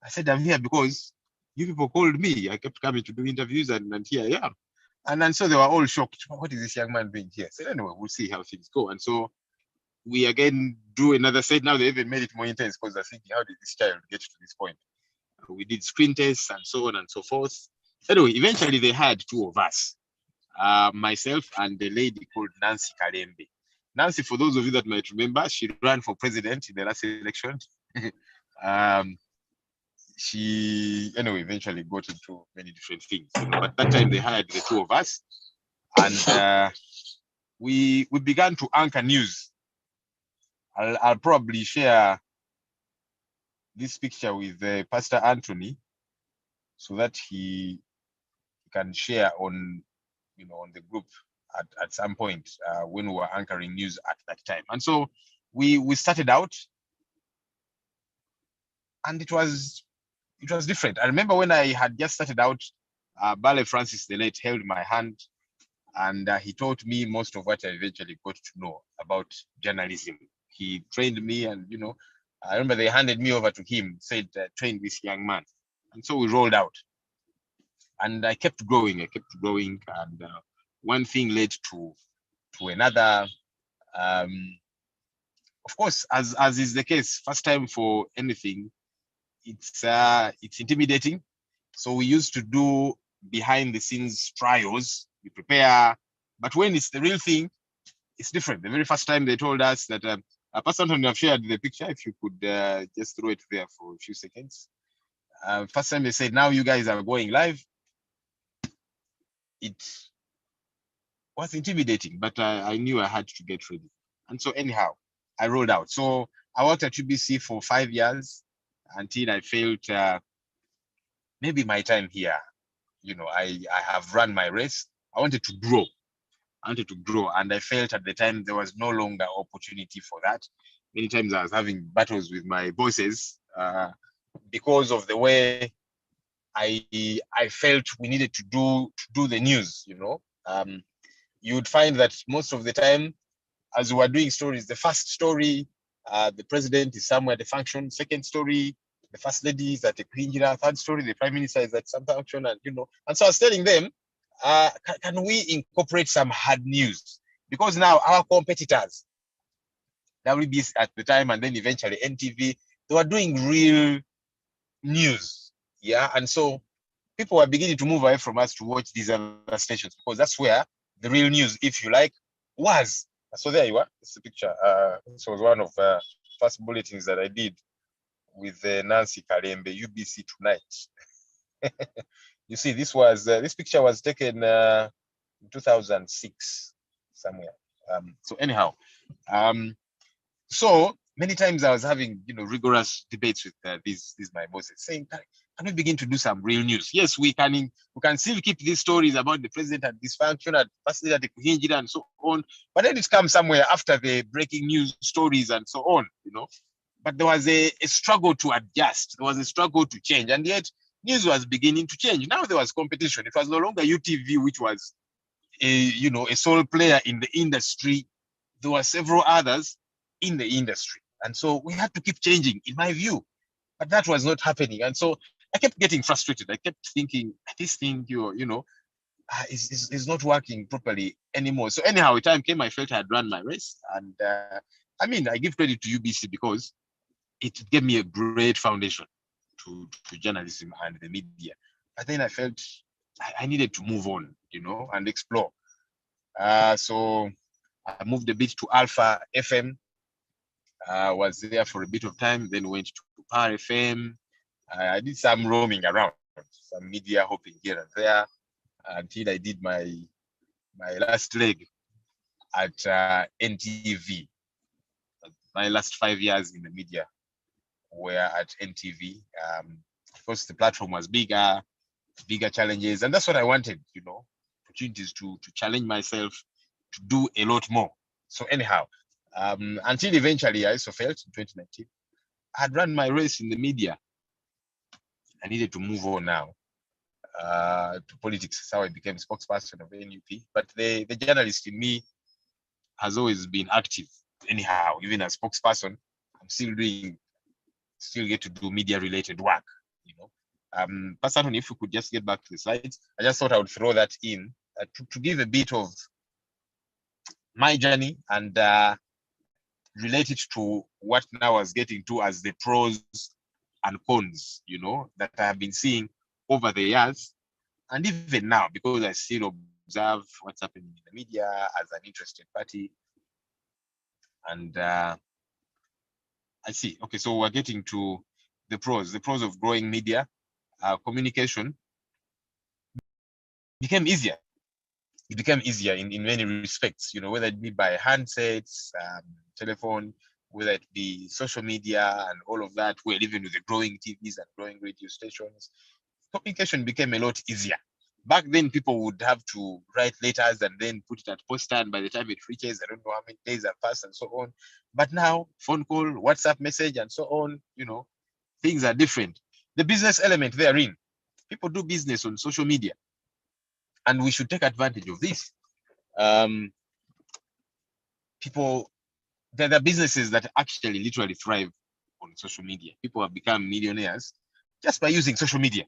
I said, I'm here because you people called me. I kept coming to do interviews and here I am. And so they were all shocked. What is this young man doing here? I said, anyway, we'll see how things go. And so we again do another set. Now they even made it more intense because they're thinking, how did this child get to this point? We did screen tests and so on and so forth. Anyway, eventually they had 2 of us, myself and the lady called Nancy Kalembe. Nancy, for those of you that might remember, she ran for president in the last election. She, anyway, eventually got into many different things. You know, but that time they hired the 2 of us, and we began to anchor news. I'll probably share this picture with Pastor Anthony so that he can share on, you know, on the group at some point when we were anchoring news at that time. And so we started out, and it was different. I remember when I had just started out, Bale Francis the late held my hand, and he taught me most of what I eventually got to know about journalism. He trained me, and you know, I remember they handed me over to him, said, train this young man. And so we rolled out. And I kept growing, and one thing led to another. Of course, as is the case, first time for anything, it's intimidating. So we used to do behind the scenes trials. We prepare, but when it's the real thing, it's different. The very first time they told us that Pastor Anthony have shared the picture. If you could just throw it there for a few seconds. First time they said, now you guys are going live. It was intimidating, but I knew I had to get ready. And so anyhow, I rolled out. So I worked at UBC for 5 years until I felt maybe my time here, I have run my race. I wanted to grow. And I felt at the time there was no longer opportunity for that. Many times I was having battles with my bosses because of the way I felt we needed to do the news. You would find that most of the time, as we were doing stories, the first story, the president is somewhere at the function. Second story, the first lady is at a Kuinjira. Third story, the prime minister is at some function, and And so I was telling them, can we incorporate some hard news? Because now our competitors, WBS at the time, and then eventually NTV, they were doing real news, yeah. And so people were beginning to move away from us to watch these other stations because that's where the real news, if you like, was. So there you are. This is a picture. This was one of the first bulletins that I did with Nancy Kalembe, UBC Tonight. You see, this picture was taken in 2006 somewhere. So anyhow, so many times I was having rigorous debates with these my bosses, saying, can we begin to do some real news? Yes, we can still keep these stories about the president at dysfunction, at Pastor Kuhinjira and so on, but then it comes somewhere after the breaking news stories and so on, But there was a struggle to adjust. There was a struggle to change, and yet news was beginning to change. Now there was competition. It was no longer UTV, which was a sole player in the industry. There were several others in the industry, and so we had to keep changing, in my view. But that was not happening, and so I kept getting frustrated. I kept thinking, this thing, is not working properly anymore. So anyhow, a time came, I felt I had run my race, and I give credit to UBC because it gave me a great foundation to journalism and the media. But then I felt I needed to move on, and explore. So I moved a bit to Alpha FM. Was there for a bit of time, then went to Power FM. I did some roaming around, some media hopping here and there, until I did my last leg at NTV. My last 5 years in the media were at NTV. Of course, the platform was bigger challenges, and that's what I wanted, opportunities to challenge myself, to do a lot more. So anyhow, until eventually I also felt in 2019, I had run my race in the media. I needed to move on now to politics. That's how I became spokesperson of NUP. But the journalist in me has always been active. Anyhow, even as spokesperson, I'm still get to do media related work, Pastor Anthony, if you could just get back to the slides. I just thought I would throw that in to give a bit of my journey and relate it to what now I was getting to as the pros and cons, that I have been seeing over the years, and even now, because I still observe what's happening in the media as an interested party. And I see. Okay, so we're getting to the pros of growing media. Communication became easier. It became easier in many respects, whether it be by handsets, telephone, whether it be social media and all of that, well, even with the growing TVs and growing radio stations, communication became a lot easier. Back then, people would have to write letters and then put it at posta, and by the time it reaches, I don't know how many days have passed and so on. But now, phone call, WhatsApp message, and so on, things are different. The business element therein, people do business on social media, and we should take advantage of this. There are businesses that actually literally thrive on social media. People have become millionaires just by using social media.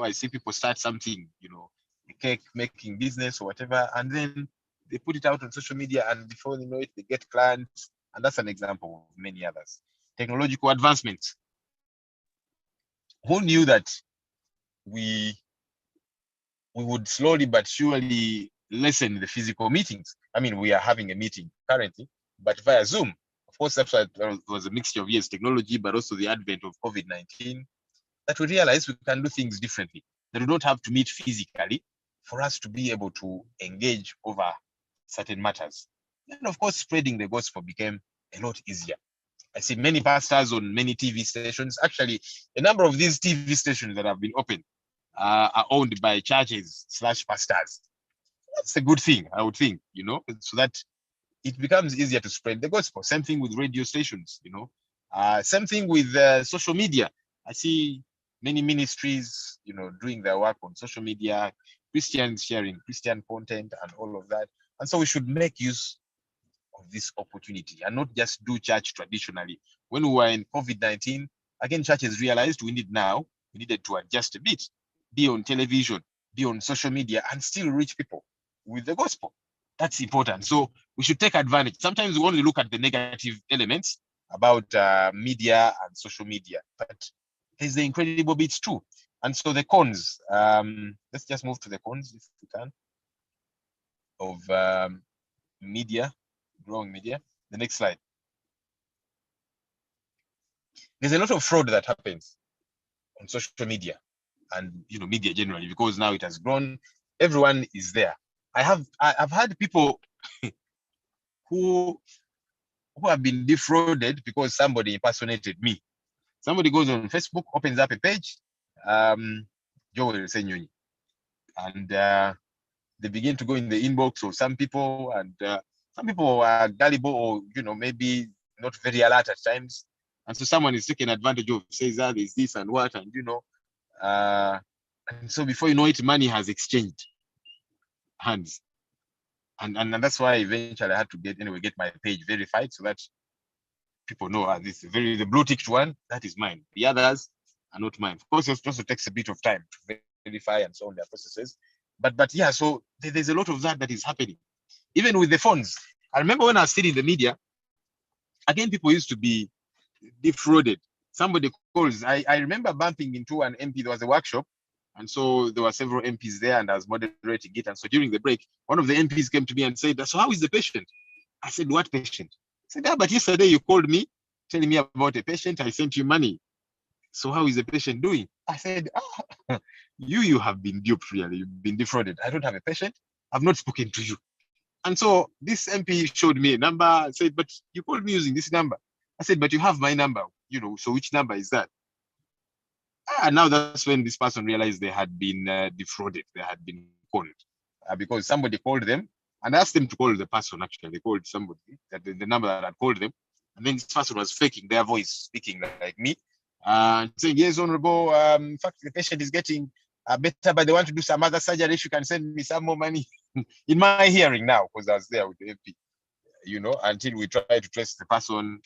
I see people start something, a cake making business or whatever, and then they put it out on social media, and before you know it, they get clients. And that's an example of many others. Technological advancements. Who knew that we would slowly but surely lessen the physical meetings. I mean, we are having a meeting currently, but via Zoom. Of course, that's why there was a mixture of, yes, technology, but also the advent of COVID-19, that we realize we can do things differently. That we don't have to meet physically for us to be able to engage over certain matters. And of course, spreading the gospel became a lot easier. I see many pastors on many TV stations. Actually, a number of these TV stations that have been opened are owned by churches / pastors. That's a good thing, I would think, so that it becomes easier to spread the gospel. Same thing with radio stations, same thing with social media. I see many ministries, doing their work on social media, Christians sharing Christian content and all of that. And so we should make use of this opportunity and not just do church traditionally. When we were in COVID-19, again, churches realized we needed to adjust a bit, be on television, be on social media, and still reach people with the gospel. That's important. So we should take advantage. Sometimes we only look at the negative elements about media and social media, but there's the incredible bits too. And so the cons, let's just move to the cons if we can, of media, growing media. The next slide. There's a lot of fraud that happens on social media and media generally, because now it has grown. Everyone is there. I've had people who have been defrauded because somebody impersonated me. Somebody goes on Facebook, opens up a page, Joel Ssenyonyi, and they begin to go in the inbox of some people, and some people are gullible or maybe not very alert at times, and so someone is taking advantage of, says there's this and what, and and so before you know it, money has exchanged hands, and that's why eventually I had to get my page verified so that people know this is the blue ticked one, that is mine. The others are not mine. Of course, it also takes a bit of time to verify and so on their processes. But yeah, so there's a lot of that is happening. Even with the phones. I remember when I was still in the media, again, people used to be defrauded. Somebody calls. I remember bumping into an MP. There was a workshop, and so there were several MPs there, and I was moderating it. And so during the break, one of the MPs came to me and said, "So how is the patient?" I said, "What patient?" He said, but yesterday you called me telling me about a patient. I sent you money. So how is the patient doing? I said, you have been duped, really. You've been defrauded. I don't have a patient. I've not spoken to you. And so this MP showed me a number. I said, but you called me using this number. I said, but you have my number, so which number is that? And now that's when this person realized they had been defrauded. They had been called because somebody called them and asked them to call the person. Actually, they called somebody, that the number that had called them. And then this person was faking their voice, speaking like me, and saying, yes, honorable, in fact, the patient is getting better, but they want to do some other surgery. If you can send me some more money. In my hearing now, because I was there with the MP, until we try to trace the person.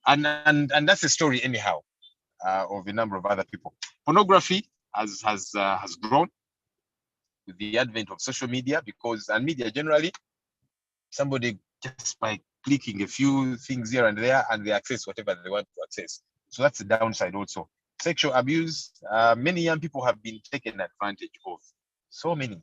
And that's the story anyhow, of a number of other people. Pornography has grown with the advent of social media, and media generally, somebody just by clicking a few things here and there, and they access whatever they want to access. So that's the downside also. Sexual abuse, many young people have been taken advantage of. So many.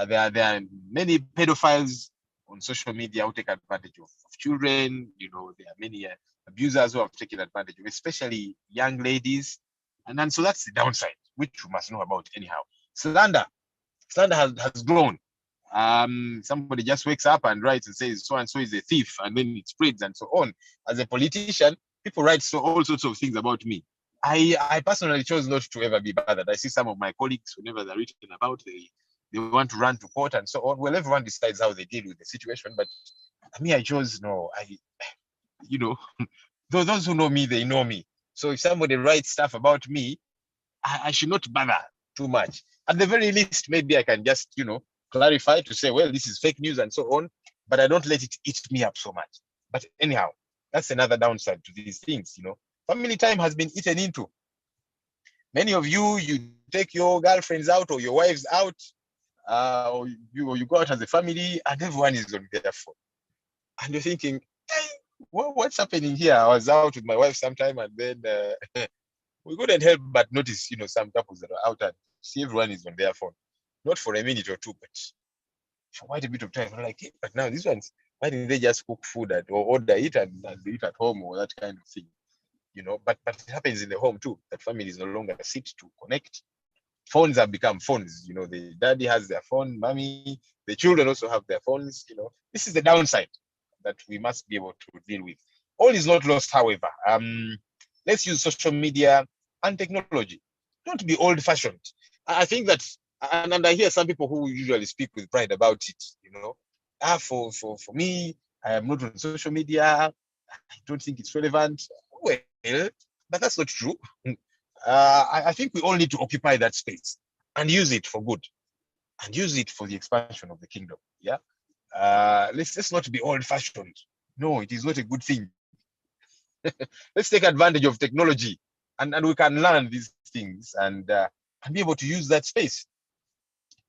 There are many pedophiles on social media who take advantage of children. There are many abusers who have taken advantage of, especially young ladies. And so that's the downside, which we must know about anyhow. Slander has grown. Somebody just wakes up and writes and says so and so is a thief, and then it spreads and so on. As a politician, people write all sorts of things about me. I personally chose not to ever be bothered. I see some of my colleagues, whenever they're written about, they want to run to court and so on. Well, everyone decides how they deal with the situation, but me, I chose no. Those who know me, they know me. So if somebody writes stuff about me, I should not bother too much. At the very least, maybe I can just, clarify to say, well, this is fake news and so on, but I don't let it eat me up so much. But anyhow, that's another downside to these things, Family time has been eaten into. Many of you take your girlfriends out or your wives out, or you go out as a family, and everyone is on their phone. And you're thinking, hey, what's happening here? I was out with my wife sometime, and then we couldn't help but notice, some couples that are out and see everyone is on their phone. not for a minute or two, but for quite a bit of time. I'm like, hey, but now these ones, why didn't they just cook food or order it and eat at home or that kind of thing? But it happens in the home too, that families no longer sit to connect. Phones have become phones. The daddy has their phone, mommy, the children also have their phones. This is the downside that we must be able to deal with. All is not lost, however. Let's use social media and technology. Don't be old-fashioned. I think that, and I hear some people who usually speak with pride about it. For me, I am not on social media. I don't think it's relevant. Well, but that's not true. I think we all need to occupy that space and use it for good, and use it for the expansion of the kingdom. Yeah. Let's not be old-fashioned. No, it is not a good thing. Let's take advantage of technology, and we can learn these things and be able to use that space.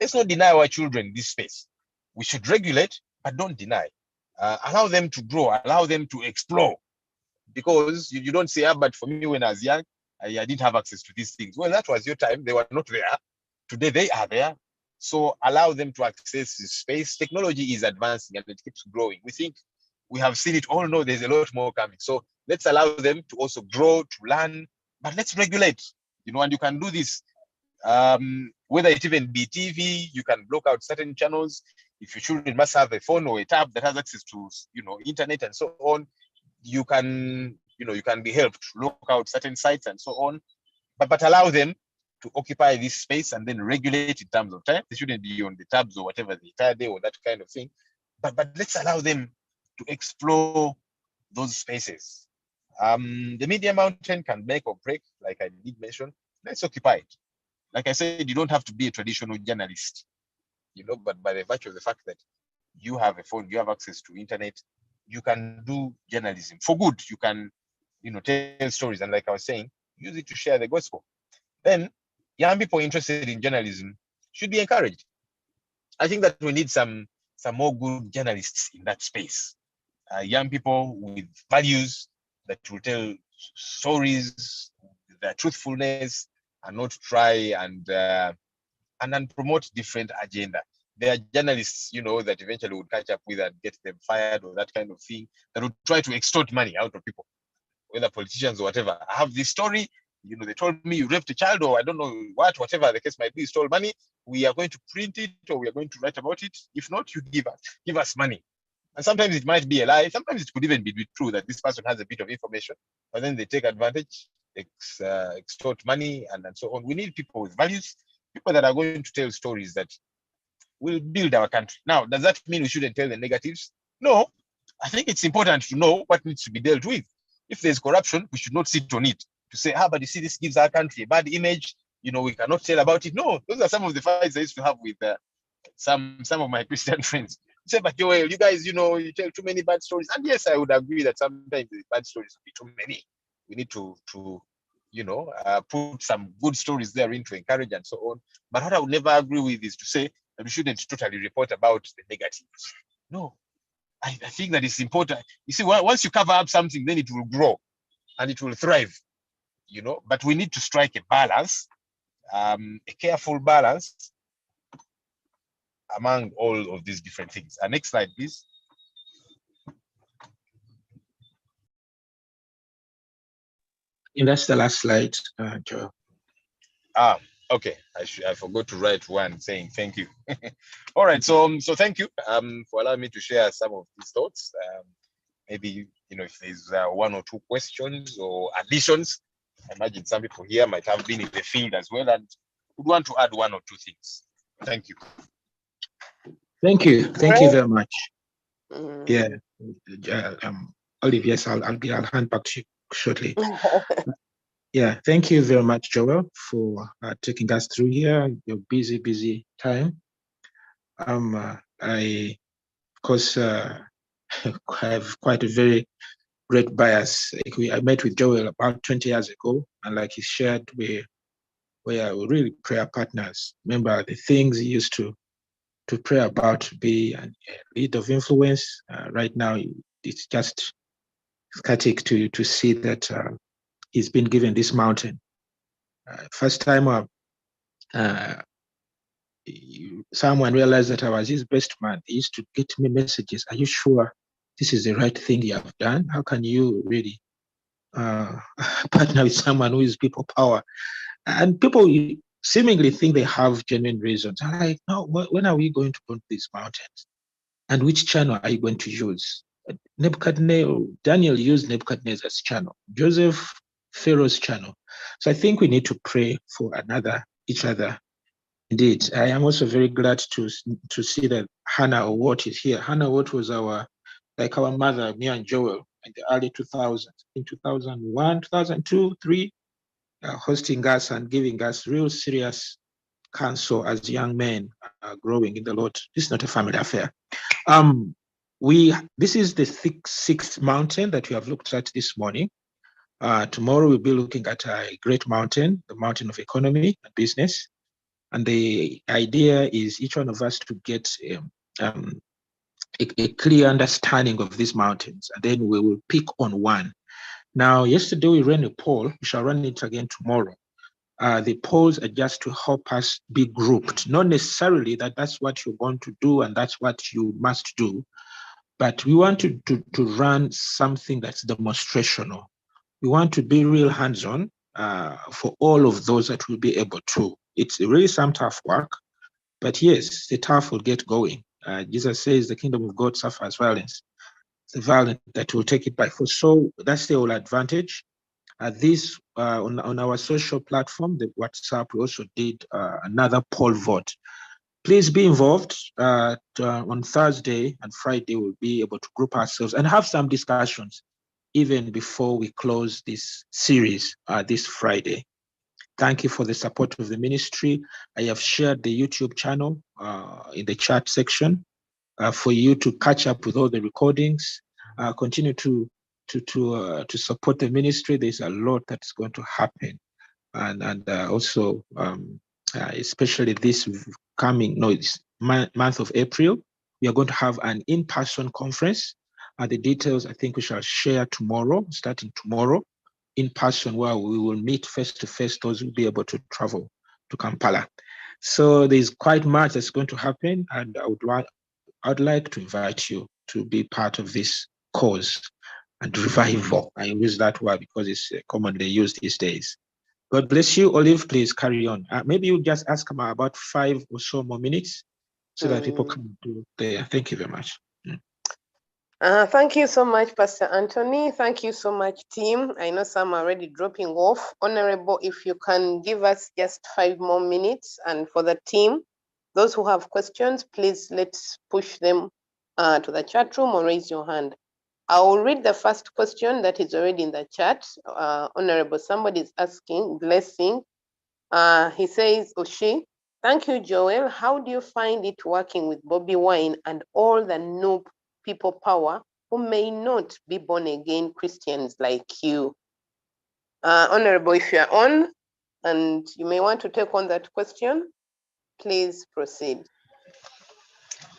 Let's not deny our children this space. We should regulate, but don't deny. Allow them to grow, allow them to explore. Because you don't say, but for me, when I was young, I didn't have access to these things. Well, that was your time. They were not there. Today, they are there. So allow them to access this space. Technology is advancing and it keeps growing. We think we have seen it all. No, there's a lot more coming. So let's allow them to also grow, to learn, but let's regulate, and you can do this. Whether it even be TV, you can block out certain channels. If your children must have a phone or a tab that has access to, internet and so on, you can be helped to look out certain sites and so on, but allow them to occupy this space and then regulate in terms of time. They shouldn't be on the tabs or whatever the entire day or that kind of thing. But let's allow them to explore those spaces. The media mountain can make or break, like I did mention. Let's occupy it. Like I said, you don't have to be a traditional journalist, but by the virtue of the fact that you have a phone, you have access to internet, you can do journalism for good. You can, tell stories, and like I was saying, use it to share the gospel. Then young people interested in journalism should be encouraged. I think that we need some more good journalists in that space. Young people with values that will tell stories, their truthfulness, and not try and promote different agenda. There are journalists, that eventually would catch up with and get them fired or that kind of thing, that would try to extort money out of people, whether politicians or whatever. I have this story, they told me you raped a child or I don't know whatever the case might be, stole money. We are going to print it or we are going to write about it. If not, you give us money. And sometimes it might be a lie. Sometimes it could even be true that this person has a bit of information, but then they take advantage, extort money and so on. We need people with values, people that are going to tell stories that will build our country. Now, does that mean we shouldn't tell the negatives? No. I think it's important to know what needs to be dealt with. If there's corruption, we should not sit on it to say, but you see, this gives our country a bad image. We cannot tell about it. No, those are some of the fights I used to have with some of my Christian friends. Say, but Joel, you guys, you tell too many bad stories. And yes, I would agree that sometimes the bad stories will be too many. We need to put some good stories there in to encourage and so on. But what I would never agree with is to say that we shouldn't totally report about the negatives. No, I think that it's important. You see, once you cover up something, then it will grow and it will thrive, but we need to strike a balance, a careful balance among all of these different things. Next slide, please. And that's the last slide, Joel. Okay. I forgot to write one saying thank you. All right. So thank you for allowing me to share some of these thoughts. Maybe if there's one or two questions or additions, I imagine some people here might have been in the field as well and would want to add one or two things. Thank you. Thank you. Thank you very much. Yeah. Olive, yes, I'll hand back to you shortly. Yeah, thank you very much, Joel, for taking us through here, your busy time. I, of course, have quite a very great bias. I met with Joel about 20 years ago, and like he shared, we are really prayer partners. Remember the things he used to pray about, to be a lead of influence. Right now, it's just static to see that he's been given this mountain. First time someone realized that I was his best man. He used to get me messages. Are you sure this is the right thing you have done? How can you really partner with someone who is people power? And people seemingly think they have genuine reasons. I'm like, no, when are we going to go to these mountains? And which channel are you going to use? Daniel used Nebuchadnezzar's channel, Joseph, Pharaoh's channel. So I think we need to pray for each other. Indeed, I am also very glad to see that Hannah Watt is here. Hannah Watt was our mother, me and Joel, in the early 2000s, in 2001, 2002, 3, hosting us and giving us real serious counsel as young men growing in the Lord. This is not a family affair. This is the sixth mountain that we have looked at this morning. Tomorrow we'll be looking at a great mountain, the mountain of economy and business. And the idea is each one of us to get a clear understanding of these mountains, and then we will pick on one. Now, yesterday we ran a poll. We shall run it again tomorrow. The polls are just to help us be grouped, not necessarily that that's what you're going to do and that's what you must do, but we want to run something that's demonstrational. We want to be real hands-on for all of those that will be able to. It's really some tough work, but yes, the tough will get going. Jesus says the kingdom of God suffers violence. It's the violent that will take it by force. So that's the whole advantage. This on our social platform, the WhatsApp, we also did another poll vote. Please be involved. On Thursday and Friday, we'll be able to group ourselves and have some discussions even before we close this series this Friday. Thank you for the support of the ministry. I have shared the YouTube channel in the chat section for you to catch up with all the recordings. Continue to support the ministry. There's a lot that's going to happen, and also especially this month of April, we are going to have an in-person conference. The details I think we shall share tomorrow, starting tomorrow, in person, where we will meet face to face those who will be able to travel to Kampala. So there's quite much that's going to happen, and I'd like to invite you to be part of this cause and revival. I use that word because it's commonly used these days. God bless you. Olive, please carry on. Maybe you just ask about 5 or so more minutes so that people can do there. Thank you very much. Thank you so much, Pastor Anthony. Thank you so much, team. I know some are already dropping off. Honorable, if you can give us just 5 more minutes. And for the team, those who have questions, please let's push them to the chat room or raise your hand. I will read the first question that is already in the chat. Honorable, somebody is asking, blessing. He says, Oshi, thank you, Joel. How do you find it working with Bobby Wine and all the noob people power who may not be born again Christians like you? Honorable, if you're on and you may want to take on that question, please proceed.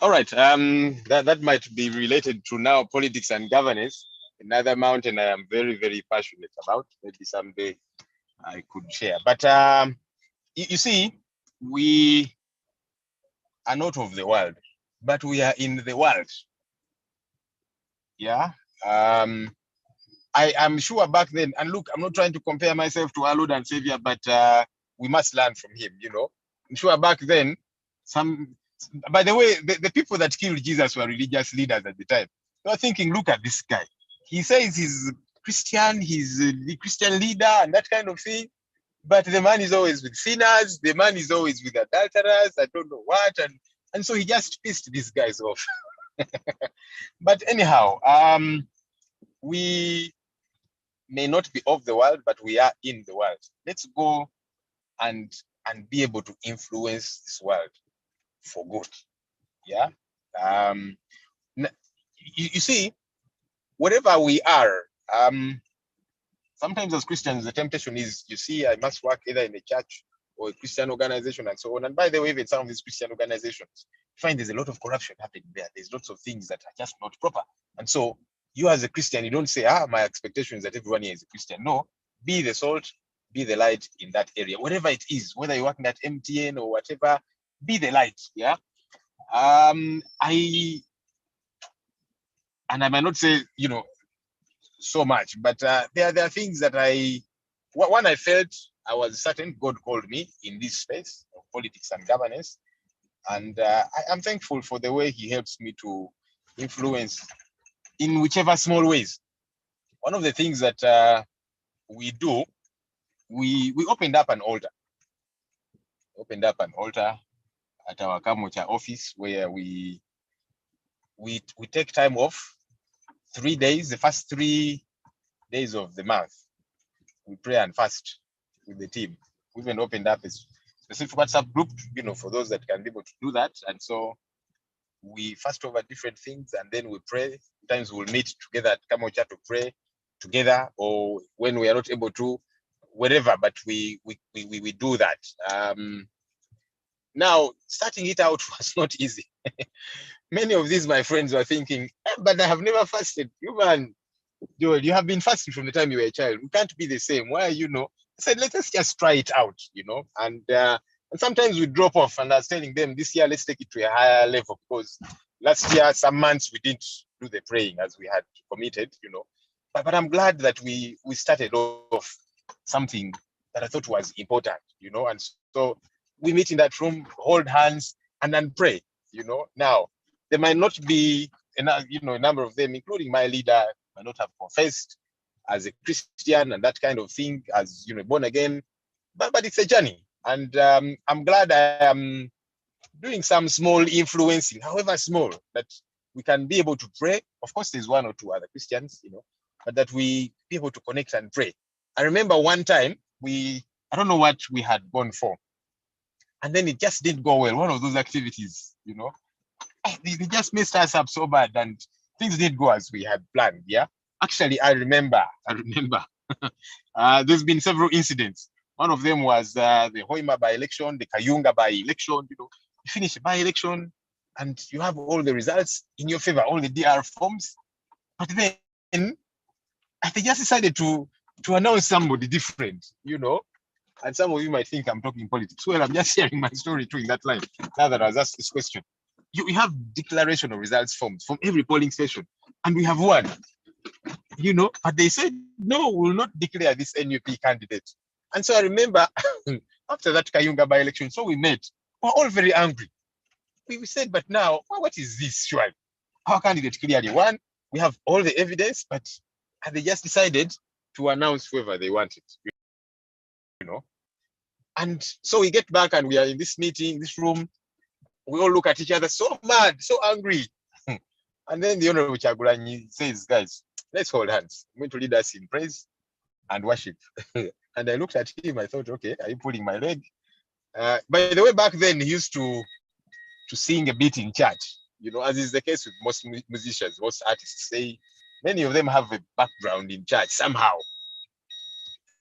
All right. That might be related to now politics and governance. Another mountain I am very, very passionate about. Maybe someday I could share. But you see, we are not of the world, but we are in the world. Yeah. I am sure back then, and look, I'm not trying to compare myself to our Lord and Savior, but we must learn from him, you know. I'm sure back then, by the way, the people that killed Jesus were religious leaders at the time. They were thinking, look at this guy. He says he's Christian, he's the Christian leader and that kind of thing. But the man is always with sinners. The man is always with adulterers. I don't know what. And so he just pissed these guys off. But anyhow, we may not be of the world, but we are in the world. Let's go and be able to influence this world for good. Yeah. You see, whatever we are, sometimes as Christians, the temptation is, you see, I must work either in a church or a Christian organization and so on. And by the way, even some of these Christian organizations, you find there's a lot of corruption happening there. There's lots of things that are just not proper. And so you as a Christian, you don't say, my expectation is that everyone here is a Christian. No, be the salt, be the light in that area, whatever it is, whether you're working at MTN or whatever, be the light. Yeah. And I might not say, so much, but there are things that one, I felt I was certain God called me in this space of politics and governance. And I'm thankful for the way he helps me to influence in whichever small ways. One of the things that we do, we opened up an altar. At our Kamocha office, where we take time off 3 days, the first 3 days of the month. We pray and fast with the team. We even opened up a specific WhatsApp group, for those that can be able to do that. And so we fast over different things, and then we pray. Sometimes we'll meet together at Kamocha to pray together, or when we are not able to, wherever, but we do that. Now, starting it out was not easy. Many of these, my friends, were thinking, but I have never fasted. You, man, Joel, you have been fasting from the time you were a child. We can't be the same. Why, I said, let us just try it out, and sometimes we drop off. And I was telling them, this year, let's take it to a higher level, because last year, some months we didn't do the praying as we had committed, But I'm glad that we started off something that I thought was important, and so we meet in that room, hold hands, and then pray, Now, there might not be, a number of them, including my leader, might not have confessed as a Christian and that kind of thing, as, born again, but it's a journey. And I'm glad I am doing some small influencing, however small, that we can be able to pray. Of course, there's one or two other Christians, but that we be able to connect and pray. I remember one time I don't know what we had gone for, and then it just didn't go well. One of those activities, they just messed us up so bad, and things didn't go as we had planned. Yeah, actually, I remember. There's been several incidents. One of them was the Hoima by-election, the Kayunga by-election. You finish a by-election, and you have all the results in your favor, all the DR forms, but then they just decided to announce somebody different, And some of you might think I'm talking politics. Well, I'm just sharing my story too in that line. Now that I was asked this question, you have declaration of results forms from every polling station, and we have one, but they said, no, we will not declare this NUP candidate. And so I remember after that Kayunga by-election, so we met, we're all very angry. We said, but now, what is this, sure? Our candidate clearly won. We have all the evidence, but they just decided to announce whoever they wanted, And so we get back and we are in this meeting, this room. We all look at each other, so mad, so angry. And then the Honorable Chagulanyi says, guys, let's hold hands. I'm going to lead us in praise and worship. And I looked at him, I thought, okay, are you pulling my leg? By the way, back then he used to sing a bit in church, as is the case with most musicians, most artists. Many of them have a background in church somehow,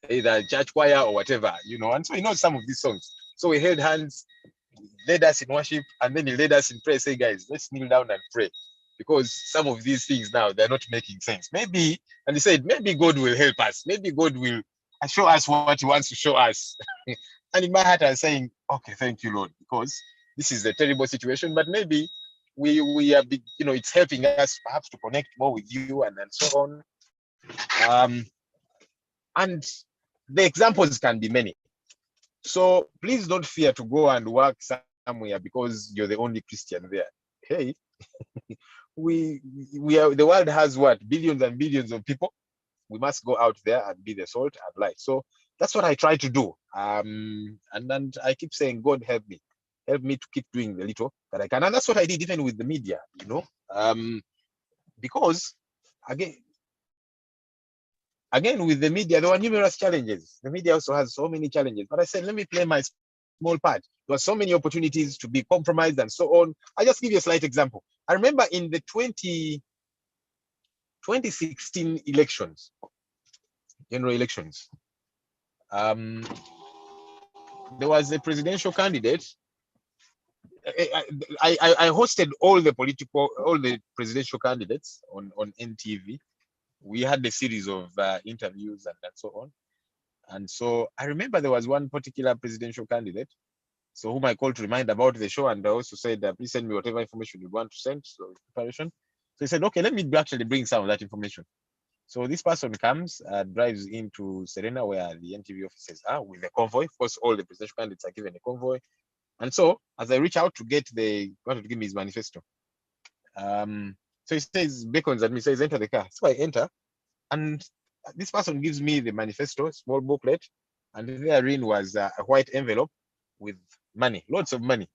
either church choir or whatever, and so he knows some of these songs. So we held hands, led us in worship, and then he led us in prayer. Say, guys, let's kneel down and pray, because some of these things now, they're not making sense. Maybe, and he said, maybe God will help us. Maybe God will show us what he wants to show us. And in my heart, I was saying, okay, thank you, Lord, because this is a terrible situation, but maybe we are, it's helping us perhaps to connect more with you and so on. And the examples can be many. So please don't fear to go and work somewhere because you're the only Christian there. Hey, we are, the world has what, billions and billions of people. We must go out there and be the salt and light. So that's what I try to do. And I keep saying, God help me to keep doing the little that I can. And that's what I did even with the media, because again, with the media, there were numerous challenges. The media also has so many challenges. But I said, let me play my small part. There were so many opportunities to be compromised and so on. I'll just give you a slight example. I remember in the 2016 elections, general elections, there was a presidential candidate. I hosted all the presidential candidates on NTV. We had a series of interviews and so on. And so I remember there was one particular presidential candidate So whom I called to remind about the show, and I also said, please send me whatever information you want to send. So preparation. So he said, okay, let me actually bring some of that information. So this person comes, drives into Serena, where the NTV offices are, with the convoy. Of course, all the presidential candidates are given a convoy. And so, as I reach out to get wanted to give me his manifesto. So he says, beckons at me, says, enter the car. So I enter, and this person gives me the manifesto, small booklet, and therein was a white envelope with money, lots of money.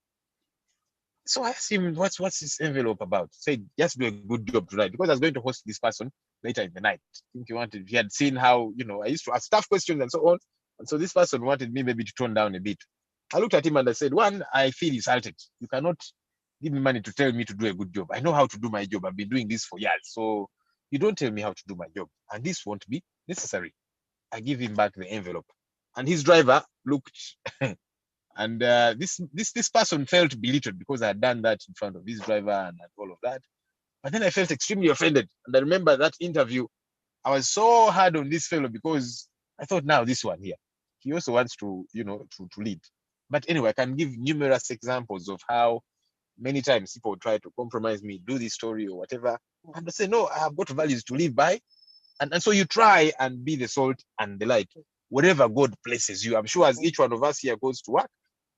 So I asked him, what's this envelope about? He said, just do a good job tonight, because I was going to host this person later in the night. I think he had seen how, I used to ask tough questions and so on. And so this person wanted me maybe to tone down a bit. I looked at him and I said, one, I feel insulted. You cannot give me money to tell me to do a good job. I know how to do my job. I've been doing this for years. So you don't tell me how to do my job. And this won't be necessary. I give him back the envelope. And his driver looked, and this person felt belittled because I had done that in front of his driver and all of that. But then I felt extremely offended. And I remember that interview, I was so hard on this fellow because I thought, now this one here, he also wants to, to lead. But anyway, I can give numerous examples of how many times people try to compromise me, do this story or whatever. And I say, no, I have got values to live by. And so you try and be the salt and the light, wherever God places you. I'm sure as each one of us here goes to work,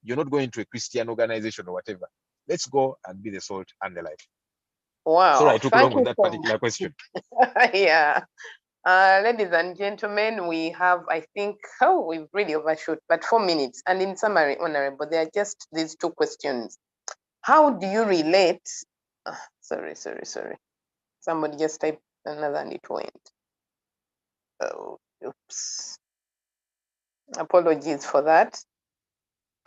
you're not going to a Christian organization or whatever. Let's go and be the salt and the light. Wow. Sorry, I took long with that particular question. Yeah. Ladies and gentlemen, we have, I think, we've really overshot, but 4 minutes. And in summary, Honorable, there are just these 2 questions. How do you relate? Sorry. Somebody just typed another and it went. Oh, oops. Apologies for that.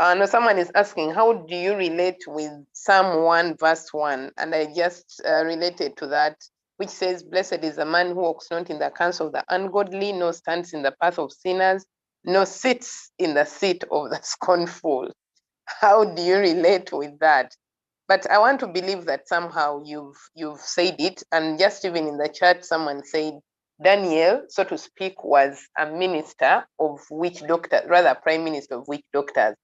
No, someone is asking, how do you relate with Psalm 1 verse 1? And I just related to that, which says, blessed is the man who walks not in the counsel of the ungodly, nor stands in the path of sinners, nor sits in the seat of the scornful. How do you relate with that? But I want to believe that somehow you've said it, and just even in the chat, someone said Daniel, so to speak, was a minister of witch doctors, rather prime minister of witch doctors.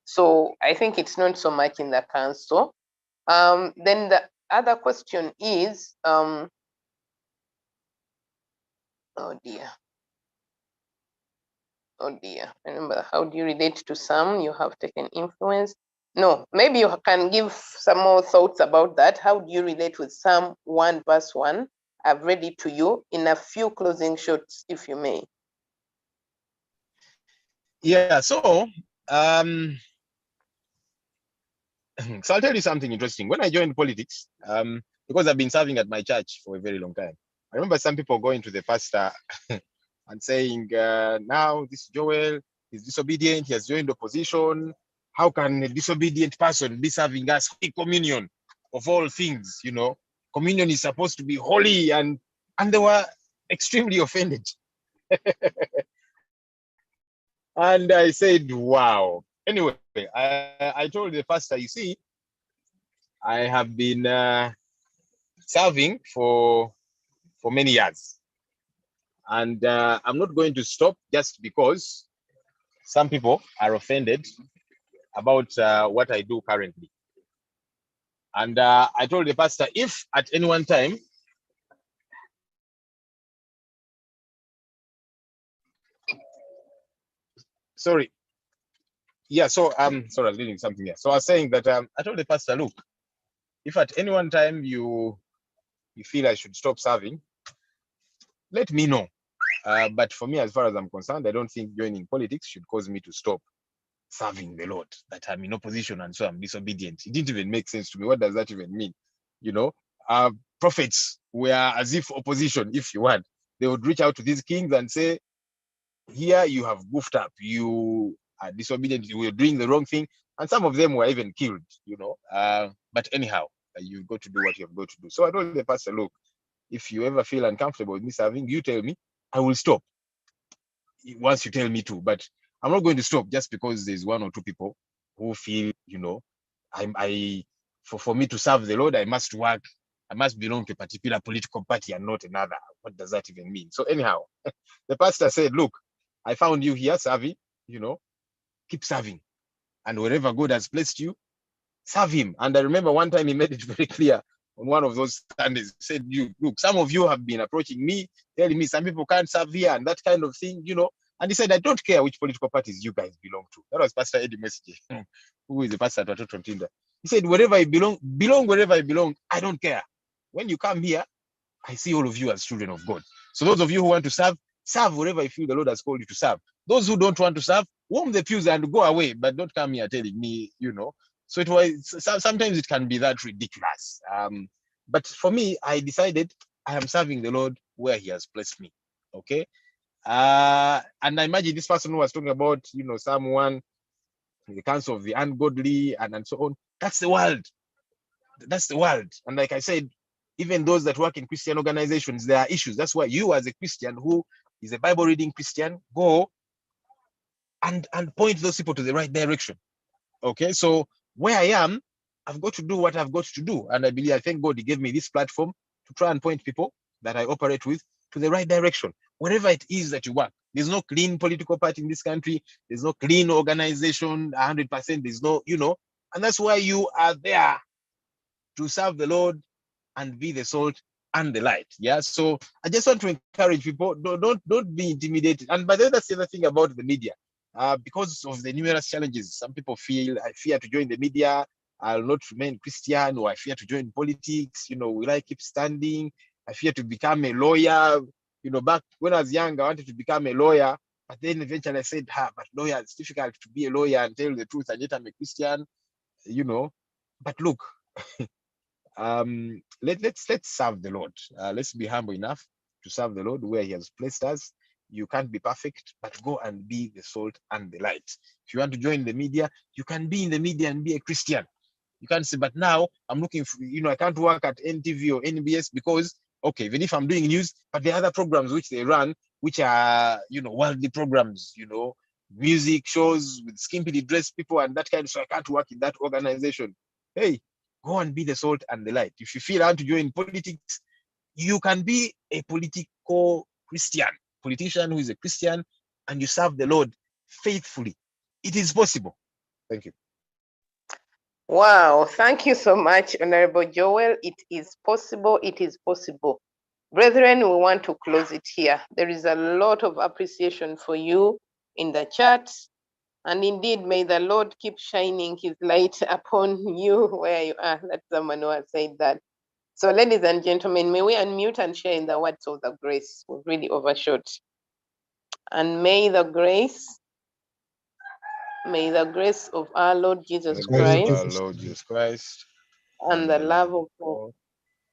So I think it's not so much in the council. Then the other question is, oh dear. Remember, how do you relate to some? You have taken influence. No, maybe you can give some more thoughts about that. How do you relate with Psalm 1 verse 1? I've read it to you in a few closing shots, if you may. Yeah, so I'll tell you something interesting. When I joined politics, because I've been serving at my church for a very long time, I remember some people going to the pastor and saying, now this Joel is disobedient, he has joined opposition. How can a disobedient person be serving us Holy Communion of all things? Communion is supposed to be holy, and they were extremely offended. And I said, wow. Anyway, I told the pastor, you see, I have been serving for many years. And I'm not going to stop just because some people are offended about what I do currently. And I told the pastor, if at any one time, sorry, yeah, so sorry, I was reading something here. So I was saying that I told the pastor, look, if at any one time you feel I should stop serving, let me know. But for me, as far as I'm concerned, I don't think joining politics should cause me to stop serving the Lord, that I'm in opposition and so I'm disobedient. It didn't even make sense to me. What does that even mean? Prophets were as if opposition, if you want. They would reach out to these kings and say, here you have goofed up, you are disobedient, you were doing the wrong thing. And some of them were even killed, but anyhow, you've got to do what you've got to do. So I told the pastor, look, if you ever feel uncomfortable with me serving, you tell me, I will stop once you tell me to. But I'm not going to stop just because there's 1 or 2 people who feel, for me to serve the Lord, I must work, I must belong to a particular political party and not another. What does that even mean? So anyhow, the pastor said, look, I found you here serving, keep serving. and wherever God has placed you, serve him. And I remember one time he made it very clear on one of those Sundays. He said, look, some of you have been approaching me, telling me some people can't serve here and that kind of thing, And he said, I don't care which political parties you guys belong to. That was Pastor Eddie Message, who is the pastor at Watoto Tinda. He said, wherever I belong wherever I belong. I don't care. When you come here, I see all of you as children of God. So those of you who want to serve wherever you feel the Lord has called you to serve. Those who don't want to serve, warm the pews and go away, but don't come here telling me, So it was, sometimes it can be that ridiculous. But for me, I decided I am serving the Lord where he has placed me. Okay. And I imagine this person who was talking about, someone, the counsel of the ungodly and so on. That's the world. That's the world. And like I said, even those that work in Christian organizations, there are issues. That's why you, as a Christian who is a Bible reading Christian, go and point those people to the right direction. Okay, so where I am, I've got to do what I've got to do. And I thank God he gave me this platform to try and point people that I operate with to the right direction, wherever it is that you work. There's no clean political party in this country. There's no clean organization, 100%. There's no, and that's why you are there to serve the Lord and be the salt and the light. Yeah. So I just want to encourage people, don't be intimidated. And by the way, that's the other thing about the media. Because of the numerous challenges, some people feel, I fear to join the media, I'll not remain Christian, or I fear to join politics, will I keep standing? I fear to become a lawyer. Back when I was young, I wanted to become a lawyer, but then eventually I said, but lawyer, it's difficult to be a lawyer and tell the truth, and yet I'm a Christian, But look, let's serve the Lord. Let's be humble enough to serve the Lord where he has placed us. You can't be perfect, but go and be the salt and the light. If you want to join the media, you can be in the media and be a Christian. You can't say, but now I'm looking for, I can't work at NTV or NBS because, okay, even if I'm doing news, but the other programs which they run, which are, worldly programs, music shows with skimpily dressed people and that kind of, so I can't work in that organization. Hey, go and be the salt and the light. If you feel out to join politics, you can be a political politician who is a Christian, and you serve the Lord faithfully. It is possible. Thank you. Wow, thank you so much, Honorable Joel. It is possible. It is possible. Brethren, we want to close it here. There is a lot of appreciation for you in the chat. And indeed, may the Lord keep shining his light upon you where you are. That's someone who has said that. So ladies and gentlemen, may we unmute and share in the words of the grace. We've really overshot. And may the grace of our Lord Jesus Christ, Our Lord Jesus Christ, and the love of God,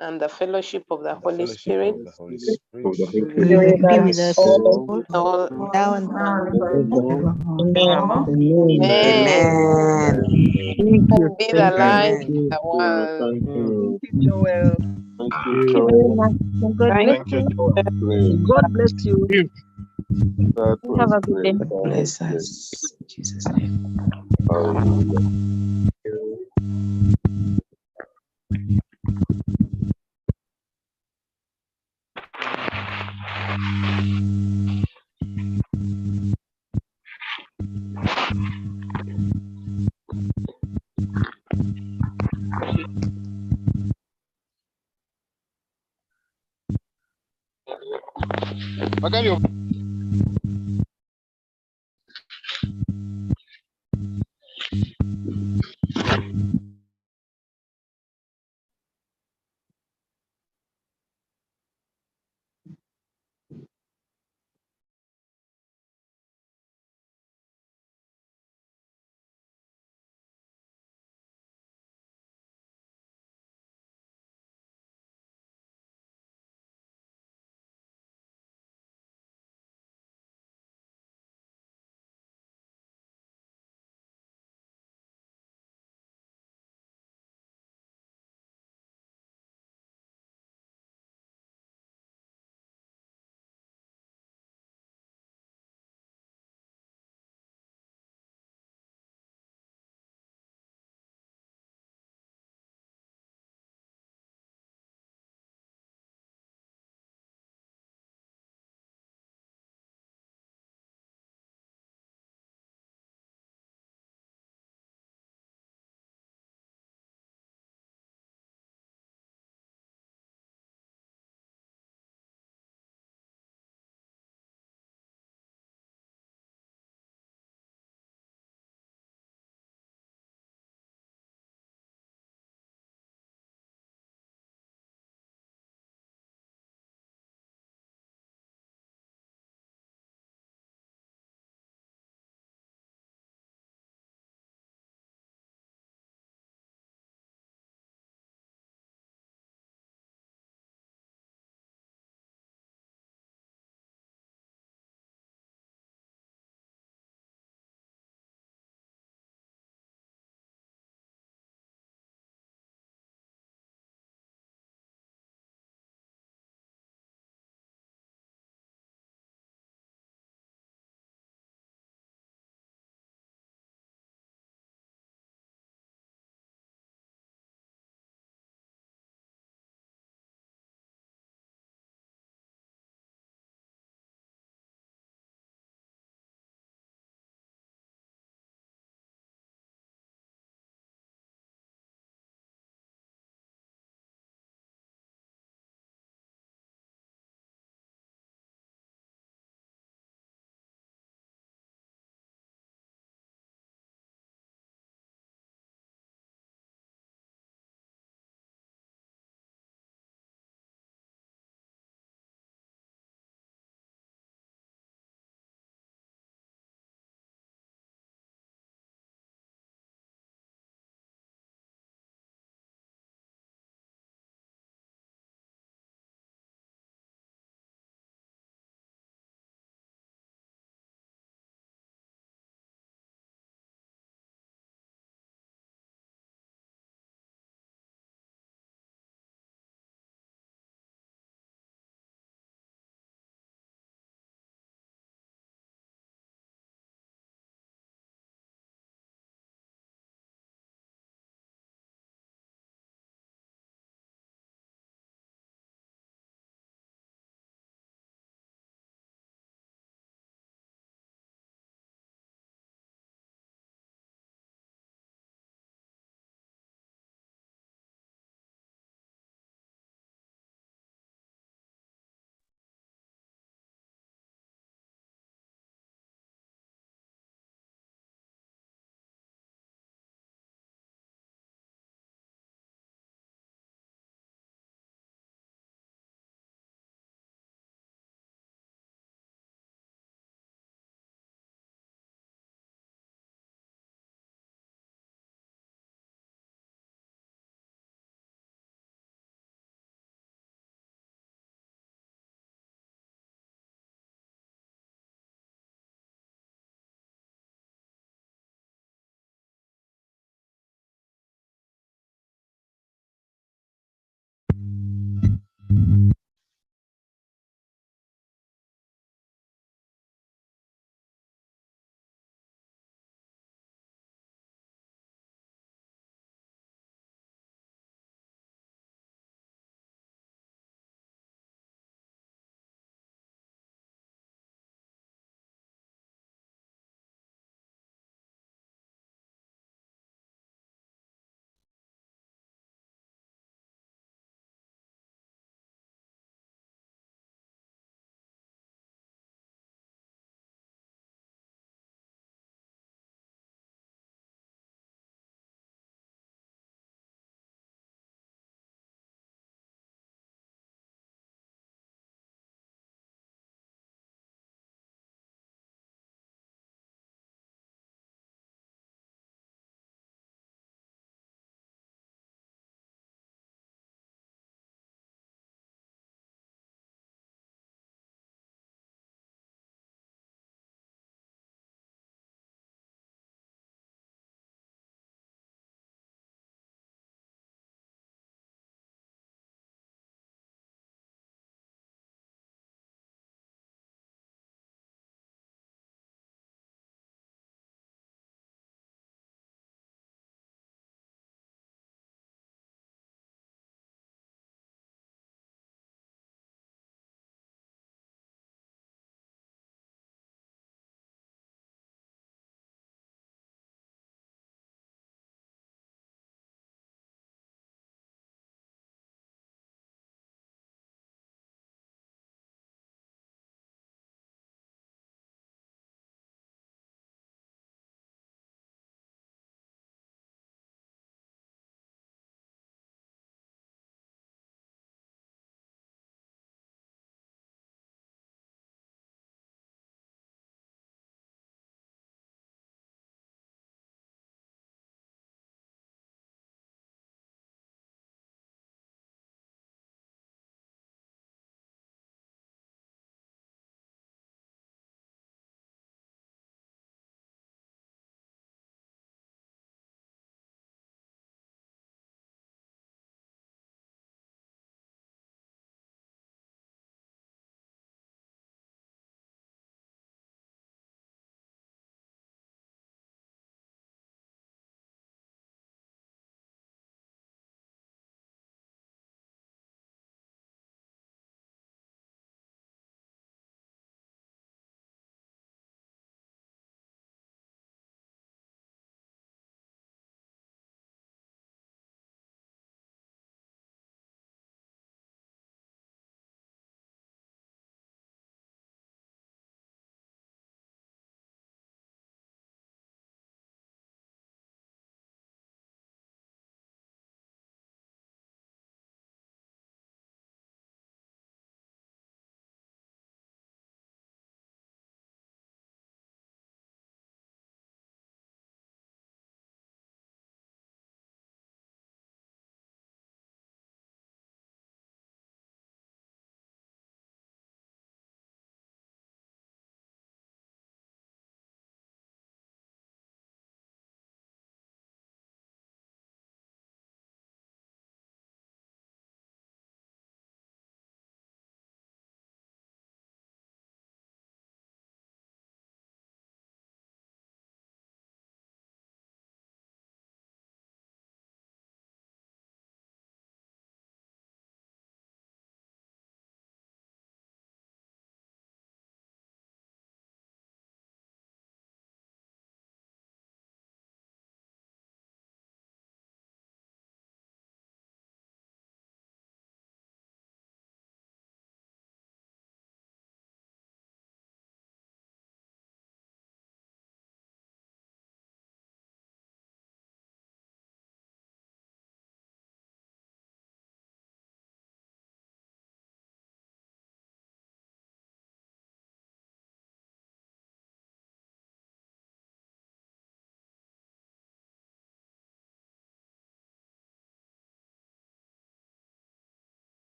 and the fellowship of the Holy Spirit of the Holy Spirit, Be with us all all now and forever. Amen. Amen. Thank you. And be the Thank you. light Amen. of the world. Thank you. Thank you, Joel. Thank Thank you, you. Thank you very Joel. much. God bless Thank Thank you, you. Joel. Great. God bless you. That Have was a good great. day. That God was bless great. us. In Jesus' name. Hallelujah. Magari